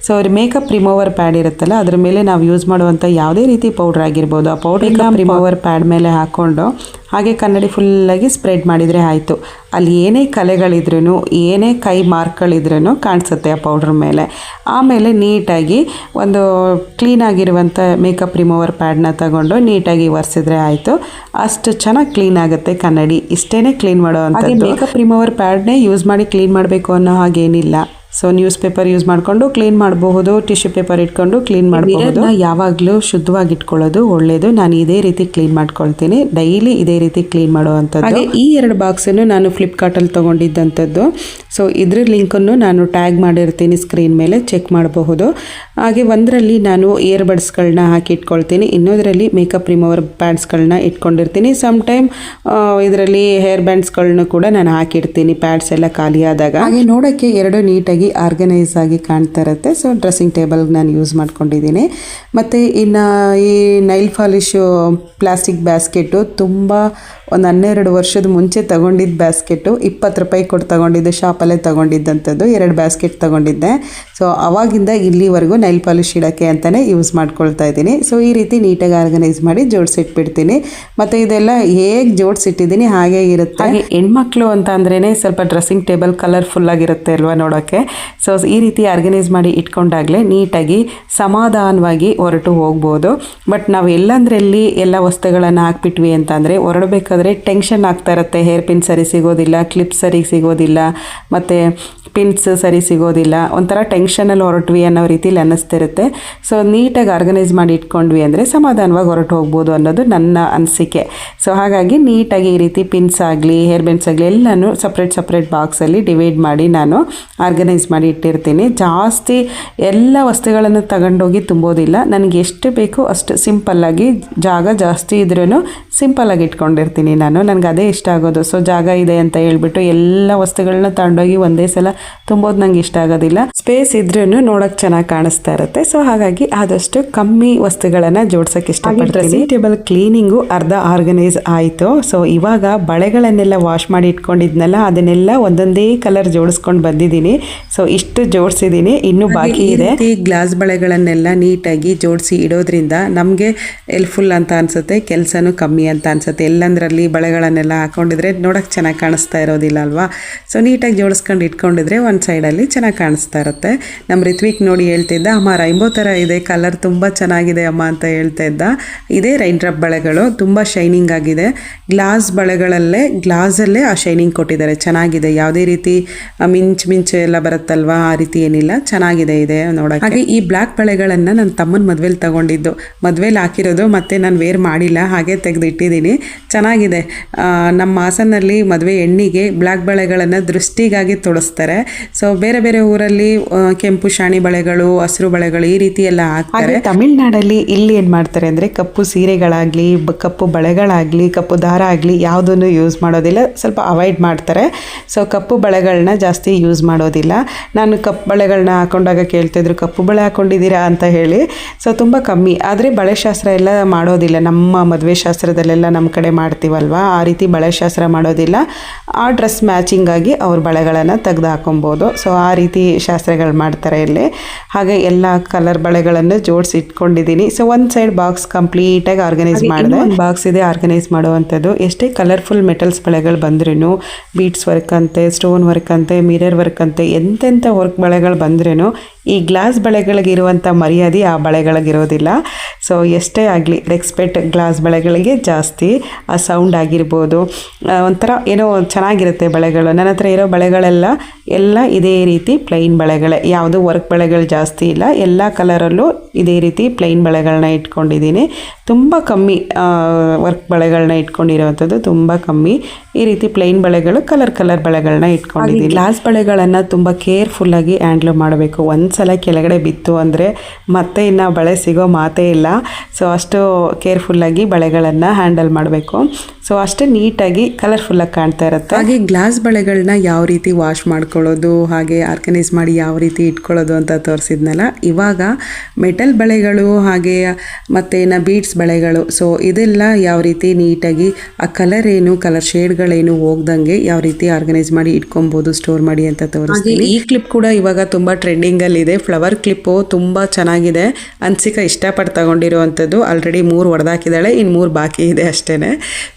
ಸೊ ಮೇಕಪ್ ರಿಮೂವರ್ ಪ್ಯಾಡ್ ಇರುತ್ತಲ್ಲ, ಅದ್ರ ಮೇಲೆ ನಾವು ಯೂಸ್ ಮಾಡುವಂಥ ಯಾವುದೇ ರೀತಿ ಪೌಡ್ರ್ ಆಗಿರ್ಬೋದು, ಆ ಪೌಡ್ರ್ ರಿಮೂವರ್ ಪ್ಯಾಡ್ ಮೇಲೆ ಹಾಕ್ಕೊಂಡು ಹಾಗೆ ಕನ್ನಡಿ ಫುಲ್ಲಾಗಿ ಸ್ಪ್ರೆಡ್ ಮಾಡಿದರೆ ಆಯಿತು. ಅಲ್ಲಿ ಏನೇ ಕಲೆಗಳಿದ್ರೂ, ಏನೇ ಕೈ ಮಾರ್ಕ್ಗಳಿದ್ರೂ ಕಾಣಿಸುತ್ತೆ ಆ ಪೌಡ್ರ್ ಮೇಲೆ. ಆಮೇಲೆ ನೀಟಾಗಿ ಒಂದು ಕ್ಲೀನಾಗಿರುವಂಥ ಮೇಕಪ್ ರಿಮೂವರ್ ಪ್ಯಾಡ್ನ ತಗೊಂಡು ನೀಟಾಗಿ ಒರೆಸಿದ್ರೆ ಆಯಿತು. ಅಷ್ಟು ಚೆನ್ನಾಗಿ ಕ್ಲೀನ್ ಆಗುತ್ತೆ ಕನ್ನಡಿ. ಇಷ್ಟೇ ಕ್ಲೀನ್ ಮಾಡೋ ಅಂಥದ್ದು. ಮೇಕಪ್ ರಿಮೂವರ್ ಪ್ಯಾಡ್ನೇ ಯೂಸ್ ಮಾಡಿ ಕ್ಲೀನ್ ಮಾಡಬೇಕು ಅನ್ನೋ ಹಾಗೇನಿಲ್ಲ. ಸೊ ನ್ಯೂಸ್ ಪೇಪರ್ ಯೂಸ್ ಮಾಡಿಕೊಂಡು ಕ್ಲೀನ್ ಮಾಡಬಹುದು, ಟಿಶ್ಯೂ ಪೇಪರ್ ಇಟ್ಕೊಂಡು ಕ್ಲೀನ್ ಮಾಡಬಹುದು. ಯಾವಾಗಲೂ ಶುದ್ಧವಾಗಿ ಇಟ್ಕೊಳ್ಳೋದು ಒಳ್ಳೆಯದು. ನಾನು ಇದೇ ರೀತಿ ಕ್ಲೀನ್ ಮಾಡ್ಕೊಳ್ತೀನಿ, ಡೈಲಿ ಇದೇ ರೀತಿ ಕ್ಲೀನ್ ಮಾಡುವಂಥದ್ದು. ಹಾಗೆ ಈ 2 ಬಾಕ್ಸನ್ನು ನಾನು ಫ್ಲಿಪ್ಕಾರ್ಟಲ್ಲಿ ತೊಗೊಂಡಿದ್ದಂಥದ್ದು. ಸೊ ಇದ್ರ ಲಿಂಕನ್ನು ನಾನು ಟ್ಯಾಗ್ ಮಾಡಿರ್ತೀನಿ ಸ್ಕ್ರೀನ್ ಮೇಲೆ, ಚೆಕ್ ಮಾಡಬಹುದು. ಹಾಗೆ ಒಂದರಲ್ಲಿ ನಾನು ಇಯರ್ಬಡ್ಸ್ಗಳನ್ನ ಹಾಕಿ ಇಟ್ಕೊಳ್ತೀನಿ, ಇನ್ನೊಂದರಲ್ಲಿ ಮೇಕಪ್ ರಿಮೂವರ್ ಪ್ಯಾಡ್ಸ್ಗಳನ್ನ ಇಟ್ಕೊಂಡಿರ್ತೀನಿ. ಸಮ್ ಟೈಮ್ ಇದರಲ್ಲಿ ಹೇರ್ ಬ್ಯಾಂಡ್ಸ್ಗಳನ್ನ ಕೂಡ ನಾನು ಹಾಕಿರ್ತೀನಿ ಪ್ಯಾಡ್ಸ್ ಎಲ್ಲ ಖಾಲಿ ಆದಾಗ. ಹಾಗೆ ನೋಡೋಕ್ಕೆ 2 ನೀಟಾಗಿ ಆರ್ಗನೈಸ್ ಆಗಿ ಕಾಣ್ತಾ ಇರುತ್ತೆ. ಸೊ ಡ್ರೆಸ್ಸಿಂಗ್ ಟೇಬಲ್ಗೆ ನಾನು ಯೂಸ್ ಮಾಡ್ಕೊಂಡಿದ್ದೀನಿ. ಮತ್ತು ಇನ್ನು ಈ ನೈಲ್ ಪಾಲಿಶು ಪ್ಲಾಸ್ಟಿಕ್ ಬ್ಯಾಸ್ಕೆಟು ತುಂಬ ಒಂದು 12 ವರ್ಷದ ಮುಂಚೆ ತೊಗೊಂಡಿದ್ದ ಬ್ಯಾಸ್ಕೆಟು, 20 ರೂಪಾಯಿ ಕೊಟ್ಟು ತೊಗೊಂಡಿದ್ದೆ, ಶಾಪಲ್ಲೇ ತೊಗೊಂಡಿದ್ದಂಥದ್ದು. 2 ಬ್ಯಾಸ್ಕೆಟ್ ತೊಗೊಂಡಿದ್ದೆ. ಸೊ ಅವಾಗಿಂದ ಇಲ್ಲಿವರೆಗೂ ನೈಲ್ ಪಾಲಿಶ್ ಇಡೋಕ್ಕೆ ಅಂತಲೇ ಯೂಸ್ ಮಾಡ್ಕೊಳ್ತಾ ಇದ್ದೀನಿ. ಸೊ ಈ ರೀತಿ ನೀಟಾಗಿ ಆರ್ಗನೈಸ್ ಮಾಡಿ ಜೋಡಿಸಿಟ್ಬಿಡ್ತೀನಿ. ಮತ್ತು ಇದೆಲ್ಲ ಹೇಗೆ ಜೋಡಿಸಿಟ್ಟಿದ್ದೀನಿ ಹಾಗೇ ಇರುತ್ತೆ. ಹಾಗೆ ಹೆಣ್ಮಕ್ಳು ಅಂತ ಅಂದ್ರೇ ಸ್ವಲ್ಪ ಡ್ರೆಸ್ಸಿಂಗ್ ಟೇಬಲ್ ಕಲರ್ಫುಲ್ ಆಗಿರುತ್ತೆ ಅಲ್ವಾ ನೋಡೋಕ್ಕೆ. ಸೊ ಈ ರೀತಿ ಆರ್ಗನೈಸ್ ಮಾಡಿ ಇಟ್ಕೊಂಡಾಗಲೇ ನೀಟಾಗಿ ಸಮಾಧಾನವಾಗಿ ಹೊರಟು ಹೋಗ್ಬೋದು. ಬಟ್ ನಾವು ಎಲ್ಲಂದ್ರಲ್ಲಿ ಎಲ್ಲ ವಸ್ತುಗಳನ್ನು ಹಾಕ್ಬಿಟ್ವಿ ಅಂತಂದರೆ ಹೊರಡಬೇಕಾದ್ರೆ ಟೆನ್ಷನ್ ಆಗ್ತಾ ಇರುತ್ತೆ. ಹೇರ್ ಪಿನ್ ಸರಿ ಸಿಗೋದಿಲ್ಲ, ಕ್ಲಿಪ್ ಸರಿ ಸಿಗೋದಿಲ್ಲ, ಮತ್ತು ಪಿನ್ಸ್ ಸರಿ ಸಿಗೋದಿಲ್ಲ, ಒಂಥರ ಟೆನ್ಷನಲ್ಲಿ ಹೊರಟ್ವಿ ಅನ್ನೋ ರೀತಿಲಿ ಅನ್ನಿಸ್ತಿರುತ್ತೆ. ಸೊ ನೀಟಾಗಿ ಆರ್ಗನೈಸ್ ಮಾಡಿ ಇಟ್ಕೊಂಡ್ವಿ ಅಂದರೆ ಸಮಾಧಾನವಾಗಿ ಹೊರಟು ಹೋಗ್ಬೋದು ಅನ್ನೋದು ನನ್ನ ಅನಿಸಿಕೆ. ಸೊ ಹಾಗಾಗಿ ನೀಟಾಗಿ ಈ ರೀತಿ ಪಿನ್ಸ್ ಆಗಲಿ ಹೇರ್ ಬೆಂಡ್ಸ್ ಆಗಲಿ ಎಲ್ಲನೂ ಸಪ್ರೇಟ್ ಬಾಕ್ಸಲ್ಲಿ ಡಿವೈಡ್ ಮಾಡಿ ನಾನು ಆರ್ಗನೈಸ್ ಮಾಡಿ ಇಟ್ಟಿರ್ತೀನಿ. ಜಾಸ್ತಿ ಎಲ್ಲ ವಸ್ತುಗಳನ್ನು ತಗೊಂಡೋಗಿ ತುಂಬೋದಿಲ್ಲ. ನನಗೆ ಎಷ್ಟು ಬೇಕೋ ಅಷ್ಟು ಸಿಂಪಲ್ಲಾಗಿ, ಜಾಗ ಜಾಸ್ತಿ ಇದ್ರೂ ಸಿಂಪಲ್ಲಾಗಿ ಇಟ್ಕೊಂಡಿರ್ತೀನಿ ಇಟ್ಕೊಂಡಿರ್ತೀನಿ ನಾನು, ನನಗೆ ಅದೇ ಇಷ್ಟ ಆಗೋದು. ಸೊ ಜಾಗ ಇದೆ ಅಂತ ಹೇಳ್ಬಿಟ್ಟು ಎಲ್ಲ ವಸ್ತುಗಳನ್ನ ತಗೊಂಡೋಗಿ ಒಂದೇ ಸಲ ತುಂಬೋದು ನಂಗೆ ಇಷ್ಟ ಆಗೋದಿಲ್ಲ. ಸ್ಪೇಸ್ ಇದ್ರೂ ನೋಡೋಕೆ ಚೆನ್ನಾಗಿ ಕಾಣಿಸ್ತಾ ಇರುತ್ತೆ. ಸೊ ಹಾಗಾಗಿ ಆದಷ್ಟು ಕಮ್ಮಿ ವಸ್ತುಗಳನ್ನು ಜೋಡ್ಸೋಕೆ ಇಷ್ಟಪಡ್ತೀನಿ. ಡ್ರೆಸ್ಸಿಂಗ್ ಟೇಬಲ್ ಕ್ಲೀನಿಂಗು ಅರ್ಧ ಆರ್ಗನೈಸ್ ಆಯಿತು. ಸೊ ಇವಾಗ ಬಳೆಗಳನ್ನೆಲ್ಲ ವಾಶ್ ಮಾಡಿ ಇಟ್ಕೊಂಡಿದ್ನಲ್ಲ ಅದನ್ನೆಲ್ಲ ಒಂದೊಂದೇ ಕಲರ್ ಜೋಡಿಸ್ಕೊಂಡು ಬಂದಿದ್ದೀನಿ. ಸೊ ಇಷ್ಟು ಜೋಡಿಸಿದ್ದೀನಿ, ಇನ್ನೂ ಬಾಕಿ ಇದೆ. ಈ ಗ್ಲಾಸ್ ಬಳೆಗಳನ್ನೆಲ್ಲ ನೀಟಾಗಿ ಜೋಡಿಸಿ ಇಡೋದ್ರಿಂದ ನಮಗೆ ಹೆಲ್ಪ್ಫುಲ್ ಅಂತ ಅನಿಸುತ್ತೆ, ಕೆಲಸನೂ ಕಮ್ಮಿ ಅಂತ ಅನಿಸುತ್ತೆ. ಎಲ್ಲಂದ್ರಲ್ಲಿ ಬಳೆಗಳನ್ನೆಲ್ಲ ಹಾಕೊಂಡಿದ್ರೆ ನೋಡೋಕೆ ಚೆನ್ನಾಗಿ ಕಾಣಿಸ್ತಾ ಇರೋದಿಲ್ಲ ಅಲ್ವಾ. ಸೊ ನೀಟಾಗಿ ಜೋಡಿಸ್ಕೊಂಡು ಇಟ್ಕೊಂಡಿದ್ರೆ ಒಂದು ಸೈಡಲ್ಲಿ ಚೆನ್ನಾಗಿ ಕಾಣಿಸ್ತಾ ಇರುತ್ತೆ. ನಮ್ಮ ರಿತ್ವಿಕ್ ನೋಡಿ ಹೇಳ್ತಿದ್ದ, ಅಮ್ಮ ರೈನ್ಬೋ ಥರ ಇದೆ, ಕಲರ್ ತುಂಬ ಚೆನ್ನಾಗಿದೆ ಅಮ್ಮ ಅಂತ ಹೇಳ್ತಾ ಇದ್ದ. ಇದೇ ರೈನ್ ಡ್ರಾಪ್ ಬಳೆಗಳು, ತುಂಬ ಶೈನಿಂಗ್ ಆಗಿದೆ. ಗ್ಲಾಸಲ್ಲೇ ಆ ಶೈನಿಂಗ್ ಕೊಟ್ಟಿದ್ದಾರೆ, ಚೆನ್ನಾಗಿದೆ. ಯಾವುದೇ ರೀತಿ ಮಿಂಚು ಎಲ್ಲ ಬರುತ್ತಲ್ವಾ, ಆ ರೀತಿ ಏನಿಲ್ಲ, ಚೆನ್ನಾಗಿದೆ ಇದೆ ನೋಡೋಕೆ. ಹಾಗೆ ಈ ಬ್ಲ್ಯಾಕ್ ಬಳೆಗಳನ್ನು ನನ್ನ ತಮ್ಮನ ಮದುವೆಲಿ ತಗೊಂಡಿದ್ದು, ಮದುವೆಲಿ ಹಾಕಿರೋದು, ಮತ್ತೆ ನಾನು ವೇರ್ ಮಾಡಿಲ್ಲ, ಹಾಗೆ ತೆಗೆದು ಇಟ್ಟಿದ್ದೀನಿ. ಚೆನ್ನಾಗಿದೆ. ನಮ್ಮ ಹಾಸನಲ್ಲಿ ಮದುವೆ ಹೆಣ್ಣಿಗೆ ಬ್ಲ್ಯಾಕ್ ಬಳೆಗಳನ್ನು ದೃಷ್ಟಿಗಾಗಿ ತೊಡಿಸ್ತಾರೆ. ಸೊ ಬೇರೆ ಬೇರೆ ಊರಲ್ಲಿ ಕೆಂಪು ಶಾಣಿ ಬಳೆಗಳು, ಹಸಿರು ಬಳೆಗಳು ಈ ರೀತಿ ಎಲ್ಲ ಹಾಕ್ತಾರೆ. ತಮಿಳ್ನಾಡಲ್ಲಿ ಇಲ್ಲಿ ಏನು ಮಾಡ್ತಾರೆ ಅಂದರೆ ಕಪ್ಪು ಸೀರೆಗಳಾಗಲಿ, ಕಪ್ಪು ಬಳೆಗಳಾಗಲಿ, ಕಪ್ಪು ದಾರ ಆಗಲಿ ಯಾವುದನ್ನು ಯೂಸ್ ಮಾಡೋದಿಲ್ಲ, ಸ್ವಲ್ಪ ಅವಾಯ್ಡ್ ಮಾಡ್ತಾರೆ. ಸೊ ಕಪ್ಪು ಬಳೆಗಳನ್ನ ಜಾಸ್ತಿ ಯೂಸ್ ಮಾಡೋದಿಲ್ಲ. ನಾನು ಕಪ್ಪು ಬಳೆಗಳನ್ನ ಹಾಕೊಂಡಾಗ ಕೇಳ್ತಿದ್ರು, ಕಪ್ಪು ಬಳೆ ಹಾಕೊಂಡಿದ್ದೀರಾ ಅಂತ ಹೇಳಿ. ಸೊ ತುಂಬ ಕಮ್ಮಿ. ಆದರೆ ಬಳೆಶಾಸ್ತ್ರ ಎಲ್ಲ ಮಾಡೋದಿಲ್ಲ, ನಮ್ಮ ಮದುವೆ ಶಾಸ್ತ್ರದಲ್ಲೆಲ್ಲ ನಮ್ಮ ಕಡೆ ಮಾಡ್ತೀವಲ್ವಾ, ಆ ರೀತಿ ಬಳೆಶಾಸ್ತ್ರ ಮಾಡೋದಿಲ್ಲ. ಆ ಡ್ರೆಸ್ ಮ್ಯಾಚಿಂಗ್ ಆಗಿ ಅವ್ರ ಬಳೆಗಳನ್ನು ತೆಗೆದು ಹಾಕೊಬೋದು. ಸೊ ಆ ರೀತಿ ಶಾಸ್ತ್ರಗಳು ಮಾಡ್ತಾರೆ ಇಲ್ಲಿ. ಹಾಗೆ ಎಲ್ಲ ಕಲರ್ ಬಳೆಗಳನ್ನು ಜೋಡಿಸಿ ಇಟ್ಕೊಂಡಿದ್ದೀನಿ. ಸೊ ಒಂದು ಸೈಡ್ ಬಾಕ್ಸ್ ಕಂಪ್ಲೀಟಾಗಿ ಆರ್ಗನೈಸ್ ಮಾಡಿದೆ. ಒಂದು ಬಾಕ್ಸ್ ಇದೆ ಆರ್ಗನೈಸ್ ಮಾಡುವಂಥದ್ದು. ಎಷ್ಟೇ ಕಲರ್ಫುಲ್ ಮೆಟಲ್ಸ್ ಬಳೆಗಳು ಬಂದ್ರೂ, ಬೀಡ್ಸ್ ವರ್ಕ್ ಅಂತೆ, ಸ್ಟೋನ್ ವರ್ಕ್ ಅಂತೆ, ಮಿರರ್ ವರ್ಕ್ ಅಂತೆ, ಎಂತೆಂಥ ವರ್ಕ್ ಬಳೆಗಳು ಬಂದ್ರೂ ಈ ಗ್ಲಾಸ್ ಬಳೆಗಳಿಗಿರುವಂಥ ಮರ್ಯಾದೆ ಆ ಬಳೆಗಳಿಗಿರೋದಿಲ್ಲ. ಸೊ ಎಷ್ಟೇ ಆಗಲಿ ರೆಸ್ಪೆಕ್ಟ್ ಗ್ಲಾಸ್ ಬಳೆಗಳಿಗೆ ಜಾಸ್ತಿ. ಆ ಸೌಂಡ್ ಆಗಿರ್ಬೋದು, ಒಂಥರ ಏನೋ ಚೆನ್ನಾಗಿರುತ್ತೆ ಬಳೆಗಳು. ನನ್ನ ಹತ್ರ ಇರೋ ಬಳೆಗಳೆಲ್ಲ ಇದೇ ರೀತಿ ಪ್ಲೈನ್ ಬಳೆಗಳೇ, ಯಾವುದು ವರ್ಕ್ ಬಳೆಗಳು ಜಾಸ್ತಿ ಇಲ್ಲ. ಎಲ್ಲ ಕಲರಲ್ಲೂ ಇದೇ ರೀತಿ ಪ್ಲೈನ್ ಬಳೆಗಳನ್ನ ಇಟ್ಕೊಂಡಿದ್ದೀನಿ. ತುಂಬ ಕಮ್ಮಿ ವರ್ಕ್ ಬಳೆಗಳನ್ನ ಇಟ್ಕೊಂಡಿರೋವಂಥದ್ದು, ತುಂಬ ಕಮ್ಮಿ. ಈ ರೀತಿ ಪ್ಲೈನ್ ಬಳೆಗಳು, ಕಲರ್ ಬಳೆಗಳನ್ನ ಇಟ್ಕೊಂಡಿದ್ದೀನಿ. ಗ್ಲಾಸ್ ಬಳೆಗಳನ್ನು ತುಂಬ ಕೇರ್ಫುಲ್ಲಾಗಿ ಹ್ಯಾಂಡ್ಲ್ ಮಾಡಬೇಕು. ಒಂದ್ಸಲ ಕೆಳಗಡೆ ಬಿತ್ತು ಅಂದರೆ ಮತ್ತೆ ಇನ್ನು ಬಳೆ ಸಿಗೋ ಮಾತೇ ಇಲ್ಲ. ಸೊ ಅಷ್ಟು ಕೇರ್ಫುಲ್ಲಾಗಿ ಬಳೆಗಳನ್ನು ಹ್ಯಾಂಡಲ್ ಮಾಡಬೇಕು. ಸೊ ಅಷ್ಟು ನೀಟಾಗಿ ಕಲರ್ಫುಲ್ಲಾಗಿ ಕಾಣ್ತಾ ಇರುತ್ತೆ. ಹಾಗೆ ಗ್ಲಾಸ್ ಬಳೆಗಳನ್ನ ಯಾವ ರೀತಿ ವಾಶ್ ಮಾಡ್ಕೊಳ್ಳೋದು, ಹಾಗೆ ಆರ್ಗನೈಸ್ ಮಾಡಿ ಯಾವ ರೀತಿ ಇಟ್ಕೊಳ್ಳೋದು ಅಂತ ತೋರಿಸಿದ್ನಲ್ಲ. ಇವಾಗ ಮೆಟಲ್ ಬಳೆಗಳು ಹಾಗೆ ಮತ್ತು ಬೀಡ್ಸ್ ಬಳೆಗಳು, ಸೊ ಇದೆಲ್ಲ ಯಾವ ರೀತಿ ನೀಟಾಗಿ ಆ ಕಲರ್ ಶೇಡ್ಗಳೇನು ಹೋಗ್ದಂಗೆ ಯಾವ ರೀತಿ ಆರ್ಗನೈಸ್ ಮಾಡಿ ಇಟ್ಕೊಬೋದು, ಸ್ಟೋರ್ ಮಾಡಿ ಅಂತ ತೋರಿಸ್ತೀನಿ. ಈ ಕ್ಲಿಪ್ ಕೂಡ ಇವಾಗ ತುಂಬ ಟ್ರೆಂಡಿಂಗಲ್ಲಿದೆ. ಫ್ಲವರ್ ಕ್ಲಿಪ್ಪು ತುಂಬ ಚೆನ್ನಾಗಿದೆ. ಅನ್ಸಿಕಾ ಇಷ್ಟಪಟ್ಟು ತಗೊಂಡಿರುವಂಥದ್ದು. ಆಲ್ರೆಡಿ 3 ಹೊಡೆದಾಕಿದ್ದಾಳೆ, ಇನ್ನು 3 ಬಾಕಿ ಇದೆ ಅಷ್ಟೇ.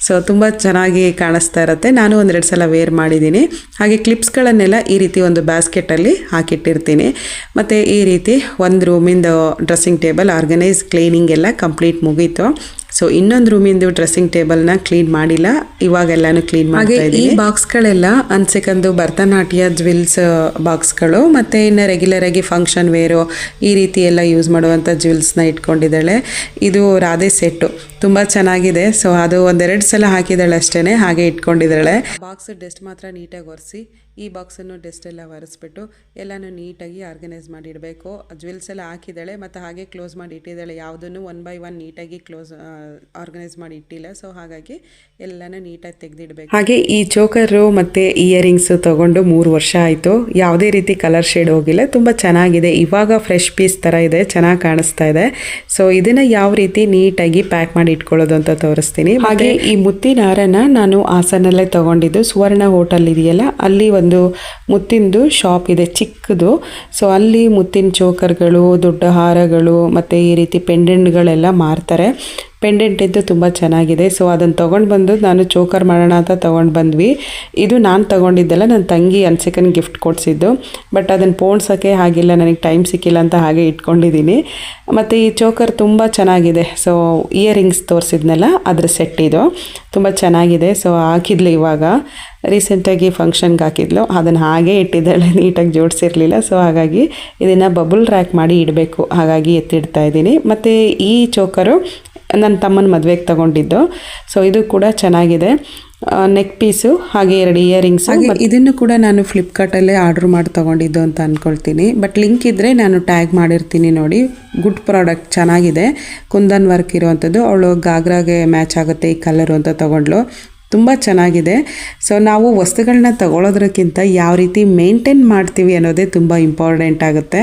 ಸೊ ತುಂಬ ಚೆನ್ನಾಗಿ ಕಾಣಿಸ್ತಾ ಇರುತ್ತೆ. ನಾನು 1-2 ಸಲ ವೇರ್ ಮಾಡಿದ್ದೀನಿ. ಹಾಗೆ ಕ್ಲಿಪ್ಸ್ಗಳನ್ನೆಲ್ಲ ಈ ರೀತಿ ಒಂದು ಬ್ಯಾಸ್ಕೆಟಲ್ಲಿ ಹಾಕಿಟ್ಟಿರ್ತೀನಿ. ಮತ್ತು ಈ ರೀತಿ ಒಂದು ರೂಮಿಂದು ಡ್ರೆಸ್ಸಿಂಗ್ ಟೇಬಲ್ ಆರ್ಗನೈಸ್ ಕ್ಲೀನಿಂಗ್ ಎಲ್ಲ ಕಂಪ್ಲೀಟ್ ಮುಗೀತು. ಸೊ ಇನ್ನೊಂದು ರೂಮಿಂದು ಡ್ರೆಸ್ಸಿಂಗ್ ಟೇಬಲ್ನ ಕ್ಲೀನ್ ಮಾಡಿಲ್ಲ, ಇವಾಗೆಲ್ಲಾನು ಕ್ಲೀನ್ ಮಾಡ್ತಾ ಇದ್ದೀನಿ. ಈ ಬಾಕ್ಸ್ಗಳೆಲ್ಲ ಅನ್ಸೆಕಂದು ಭರತನಾಟ್ಯ ಜ್ಯುವೆಲ್ಸ್ ಬಾಕ್ಸ್ಗಳು, ಮತ್ತು ಇನ್ನು ರೆಗ್ಯುಲರ್ ಆಗಿ ಫಂಕ್ಷನ್ ವೇರು ಈ ರೀತಿ ಎಲ್ಲ ಯೂಸ್ ಮಾಡುವಂಥ ಜ್ಯುವೆಲ್ಸ್ನ ಇಟ್ಕೊಂಡಿದ್ದಾಳೆ. ಇದು ರಾಧೆ ಸೆಟ್ಟು, ತುಂಬ ಚೆನ್ನಾಗಿದೆ. ಸೊ ಅದು 1-2 ಸಲ ಹಾಕಿದ್ದಾಳೆ ಅಷ್ಟೇ, ಹಾಗೆ ಇಟ್ಕೊಂಡಿದ್ದಾಳೆ. ಬಾಕ್ಸ್ ಡಸ್ಟ್ ಮಾತ್ರ ನೀಟಾಗಿ ಒರೆಸಿ, ಈ ಬಾಕ್ಸನ್ನು ಡಸ್ಟ್ ಎಲ್ಲ ಒರೆಸ್ಬಿಟ್ಟು ಎಲ್ಲನೂ ನೀಟಾಗಿ ಆರ್ಗನೈಸ್ ಮಾಡಿ ಇಡಬೇಕು. ಜ್ಯುವೆಲ್ಸ್ ಎಲ್ಲ ಹಾಕಿದ್ದಾಳೆ ಮತ್ತು ಹಾಗೆ ಕ್ಲೋಸ್ ಮಾಡಿ ಇಟ್ಟಿದ್ದಾಳೆ. ಯಾವುದನ್ನು 1 by 1 ನೀಟಾಗಿ ಆರ್ಗನೈಸ್ ಮಾಡಿ ಇಟ್ಟಿಲ್ಲ. ಸೊ ಹಾಗಾಗಿ ಎಲ್ಲನೂ ನೀಟಾಗಿ ತೆಗೆದಿಡಬೇಕು. ಹಾಗೆ ಈ ಚೋಕರು ಮತ್ತು ಇಯರಿಂಗ್ಸು ತೊಗೊಂಡು 3 ವರ್ಷ ಆಯಿತು. ಯಾವುದೇ ರೀತಿ ಕಲರ್ ಶೇಡ್ ಹೋಗಿಲ್ಲ, ತುಂಬ ಚೆನ್ನಾಗಿದೆ. ಇವಾಗ ಫ್ರೆಶ್ ಪೀಸ್ ಥರ ಇದೆ, ಚೆನ್ನಾಗಿ ಕಾಣಿಸ್ತಾ ಇದೆ. ಸೊ ಇದನ್ನು ಯಾವ ರೀತಿ ನೀಟಾಗಿ ಪ್ಯಾಕ್ ಮಾಡಿ ಇಟ್ಕೊಳ್ಳೋದು ಅಂತ ತೋರಿಸ್ತೀನಿ. ಹಾಗೆ ಈ ಮುತ್ತಿನ ಹಾರನ ನಾನು ಹಾಸನಲ್ಲೇ ತೊಗೊಂಡಿದ್ದು. ಸುವರ್ಣ ಹೋಟೆಲ್ ಇದೆಯಲ್ಲ, ಅಲ್ಲಿ ಒಂದು ಮುತ್ತಿಂದು ಶಾಪ್ ಇದೆ ಚಿಕ್ಕದು. ಸೊ ಅಲ್ಲಿ ಮುತ್ತಿನ ಚೋಕರ್ಗಳು, ದೊಡ್ಡ ಹಾರಗಳು ಮತ್ತು ಈ ರೀತಿ ಪೆಂಡೆಂಟ್ಗಳೆಲ್ಲ ಮಾರ್ತಾರೆ. ಪೆಂಡೆಂಟ್ ಇದ್ದು ತುಂಬ ಚೆನ್ನಾಗಿದೆ. ಸೊ ಅದನ್ನು ತೊಗೊಂಡು ಬಂದು ನಾನು ಚೋಕರ್ ಮಾಡೋಣ ಅಂತ ತೊಗೊಂಡು ಬಂದ್ವಿ. ಇದು ನಾನು ತೊಗೊಂಡಿದ್ದೆಲ್ಲ, ನನ್ನ ತಂಗಿ ಅನ್ಸೆಕನ್ ಗಿಫ್ಟ್ ಕೊಡಿಸಿದ್ದು. ಬಟ್ ಅದನ್ನು ಪೋಣಿಸೋಕ್ಕೆ ಆಗಿಲ್ಲ, ನನಗೆ ಟೈಮ್ ಸಿಕ್ಕಿಲ್ಲ ಅಂತ ಹಾಗೆ ಇಟ್ಕೊಂಡಿದ್ದೀನಿ. ಮತ್ತು ಈ ಚೋಕರ್ ತುಂಬ ಚೆನ್ನಾಗಿದೆ. ಸೊ ಇಯರಿಂಗ್ಸ್ ತೋರಿಸಿದ್ನಲ್ಲ ಅದ್ರ ಸೆಟ್ ಇದು, ತುಂಬ ಚೆನ್ನಾಗಿದೆ. ಸೊ ಹಾಕಿದ್ಲು, ಇವಾಗ ರೀಸೆಂಟಾಗಿ ಫಂಕ್ಷನ್ಗೆ ಹಾಕಿದ್ಲು, ಅದನ್ನು ಹಾಗೆ ಇಟ್ಟಿದ್ದಾಳೆ, ನೀಟಾಗಿ ಜೋಡಿಸಿರಲಿಲ್ಲ. ಸೊ ಹಾಗಾಗಿ ಇದನ್ನು ಬಬಲ್ ರ್ಯಾಕ್ ಮಾಡಿ ಇಡಬೇಕು, ಹಾಗಾಗಿ ಎತ್ತಿಡ್ತಾ ಇದ್ದೀನಿ. ಮತ್ತು ಈ ಚೋಕರು ನನ್ನ ತಮ್ಮನ ಮದುವೆಗೆ ತಗೊಂಡಿದ್ದು. ಸೊ ಇದು ಕೂಡ ಚೆನ್ನಾಗಿದೆ. ನೆಕ್ ಪೀಸು ಹಾಗೆ 2 ಇಯರಿಂಗ್ಸು. ಇದನ್ನು ಕೂಡ ನಾನು ಫ್ಲಿಪ್ಕಾರ್ಟಲ್ಲೇ ಆರ್ಡ್ರ್ ಮಾಡಿ ತೊಗೊಂಡಿದ್ದು ಅಂತ ಅಂದ್ಕೊಳ್ತೀನಿ. ಬಟ್ ಲಿಂಕ್ ಇದ್ದರೆ ನಾನು ಟ್ಯಾಗ್ ಮಾಡಿರ್ತೀನಿ ನೋಡಿ. ಗುಡ್ ಪ್ರಾಡಕ್ಟ್, ಚೆನ್ನಾಗಿದೆ. ಕುಂದನ್ ವರ್ಕ್ ಇರೋವಂಥದ್ದು. ಅವಳು ಗಾಗ್ರಾಗೆ ಮ್ಯಾಚ್ ಆಗುತ್ತೆ ಈ ಕಲರು ಅಂತ ತೊಗೊಂಡ್ಲು. ತುಂಬ ಚೆನ್ನಾಗಿದೆ. ಸೊ ನಾವು ವಸ್ತುಗಳನ್ನ ತಗೊಳ್ಳೋದ್ರಕ್ಕಿಂತ ಯಾವ ರೀತಿ ಮೇಂಟೈನ್ ಮಾಡ್ತೀವಿ ಅನ್ನೋದೇ ತುಂಬ ಇಂಪಾರ್ಟೆಂಟ್ ಆಗುತ್ತೆ.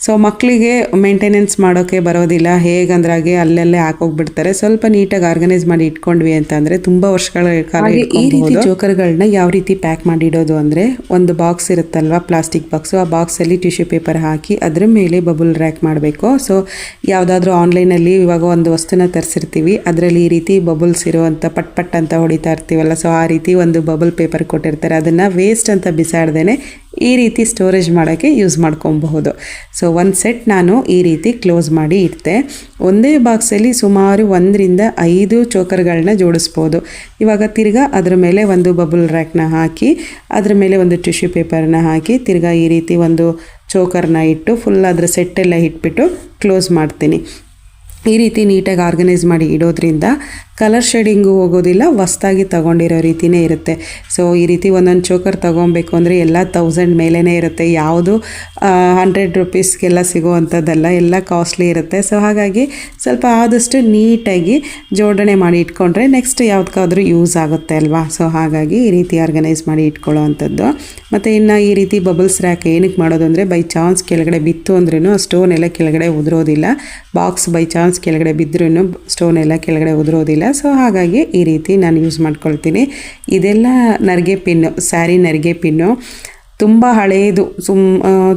ಸೊ ಮಕ್ಕಳಿಗೆ ಮೇಂಟೆನೆನ್ಸ್ ಮಾಡೋಕ್ಕೆ ಬರೋದಿಲ್ಲ, ಹೇಗಂದ್ರಾಗೆ ಅಲ್ಲಲ್ಲೇ ಹಾಕೋಗ್ಬಿಡ್ತಾರೆ. ಸ್ವಲ್ಪ ನೀಟಾಗಿ ಆರ್ಗನೈಸ್ ಮಾಡಿ ಇಟ್ಕೊಂಡ್ವಿ ಅಂತಂದರೆ ತುಂಬ ವರ್ಷಗಳ ಕಾಲ ಈ ರೀತಿ ಜೋಕರ್ಗಳನ್ನ ಯಾವ ರೀತಿ ಪ್ಯಾಕ್ ಮಾಡಿ ಇಡೋದು ಅಂದರೆ, ಒಂದು ಬಾಕ್ಸ್ ಇರುತ್ತಲ್ವ, ಪ್ಲಾಸ್ಟಿಕ್ ಬಾಕ್ಸು, ಆ ಬಾಕ್ಸಲ್ಲಿ ಟಿಶ್ಯೂ ಪೇಪರ್ ಹಾಕಿ ಅದರ ಮೇಲೆ ಬಬಲ್ ರ್ಯಾಕ್ ಮಾಡಬೇಕು. ಸೊ ಯಾವುದಾದ್ರೂ ಆನ್ಲೈನಲ್ಲಿ ಇವಾಗ ಒಂದು ವಸ್ತುನ ತರಿಸಿರ್ತೀವಿ, ಅದರಲ್ಲಿ ಈ ರೀತಿ ಬಬಲ್ಸ್ ಇರುವಂಥ ಪಟ್ ಅಂತ ಹೊಡಿತಾ ಇರ್ತೀವಲ್ಲ, ಸೊ ಆ ರೀತಿ ಒಂದು ಬಬಲ್ ಪೇಪರ್ ಕೊಟ್ಟಿರ್ತಾರೆ. ಅದನ್ನು ವೇಸ್ಟ್ ಅಂತ ಬಿಸಾಡ್ದೇನೆ ಈ ರೀತಿ ಸ್ಟೋರೇಜ್ ಮಾಡೋಕ್ಕೆ ಯೂಸ್ ಮಾಡ್ಕೊಬಹುದು. ಸೊ ಒಂದು ಸೆಟ್ ನಾನು ಈ ರೀತಿ ಕ್ಲೋಸ್ ಮಾಡಿ ಇಡ್ತೆ. ಒಂದೇ ಬಾಕ್ಸಲ್ಲಿ ಸುಮಾರು 1ರಿಂದ 5 ಚೋಕರ್ಗಳನ್ನ ಜೋಡಿಸ್ಬೋದು. ಇವಾಗ ತಿರ್ಗಾ ಅದ್ರ ಮೇಲೆ ಒಂದು ಬಬಲ್ ರ್ಯಾಕ್ನ ಹಾಕಿ ಅದ್ರ ಮೇಲೆ ಒಂದು ಟಿಶ್ಯೂ ಪೇಪರ್ನ ಹಾಕಿ ತಿರ್ಗಾ ಈ ರೀತಿ ಒಂದು ಚೋಕರ್ನ ಇಟ್ಟು ಫುಲ್ ಅದರ ಸೆಟ್ಟೆಲ್ಲ ಇಟ್ಬಿಟ್ಟು ಕ್ಲೋಸ್ ಮಾಡ್ತೀನಿ. ಈ ರೀತಿ ನೀಟಾಗಿ ಆರ್ಗನೈಸ್ ಮಾಡಿ ಇಡೋದ್ರಿಂದ ಕಲರ್ ಶೇಡಿಂಗು ಹೋಗೋದಿಲ್ಲ, ಹೊಸ್ದಾಗಿ ತೊಗೊಂಡಿರೋ ರೀತಿಯೇ ಇರುತ್ತೆ. ಸೊ ಈ ರೀತಿ ಒಂದೊಂದು ಚೋಕರ್ ತೊಗೊಬೇಕು ಅಂದರೆ ಎಲ್ಲ 1000 ಮೇಲೇ ಇರುತ್ತೆ. ಯಾವುದು 100 ರೂಪೀಸ್ಗೆಲ್ಲ ಸಿಗೋವಂಥದ್ದಲ್ಲ, ಎಲ್ಲ ಕಾಸ್ಟ್ಲಿ ಇರುತ್ತೆ. ಸೊ ಹಾಗಾಗಿ ಸ್ವಲ್ಪ ಆದಷ್ಟು ನೀಟಾಗಿ ಜೋಡಣೆ ಮಾಡಿ ಇಟ್ಕೊಂಡ್ರೆ ನೆಕ್ಸ್ಟ್ ಯಾವುದಕ್ಕಾದ್ರೂ ಯೂಸ್ ಆಗುತ್ತೆ ಅಲ್ವಾ. ಸೊ ಹಾಗಾಗಿ ಈ ರೀತಿ ಆರ್ಗನೈಸ್ ಮಾಡಿ ಇಟ್ಕೊಳ್ಳೋ ಅಂಥದ್ದು. ಮತ್ತು ಇನ್ನು ಈ ರೀತಿ ಬಬಲ್ಸ್ ರ್ಯಾಕ್ ಏನಕ್ಕೆ ಮಾಡೋದು ಅಂದರೆ, ಬೈ ಚಾನ್ಸ್ ಕೆಳಗಡೆ ಬಿತ್ತು ಅಂದ್ರೂ ಸ್ಟೋನ್ ಎಲ್ಲ ಕೆಳಗಡೆ ಉದುರೋದಿಲ್ಲ. ಬಾಕ್ಸ್ ಬೈ ಚಾನ್ಸ್ ಕೆಳಗಡೆ ಬಿದ್ದರೂ ಸ್ಟೋನ್ ಎಲ್ಲ ಕೆಳಗಡೆ ಉದುರೋದಿಲ್ಲ. ಸೊ ಹಾಗಾಗಿ ಈ ರೀತಿ ನಾನು ಯೂಸ್ ಮಾಡ್ಕೊಳ್ತೀನಿ. ಇದೆಲ್ಲ ನರಿಗೆ ಪಿನ್ನು, ಸ್ಯಾರಿ ನರಿಗೆ ಪಿನ್ನು, ತುಂಬ ಹಳೆಯದು,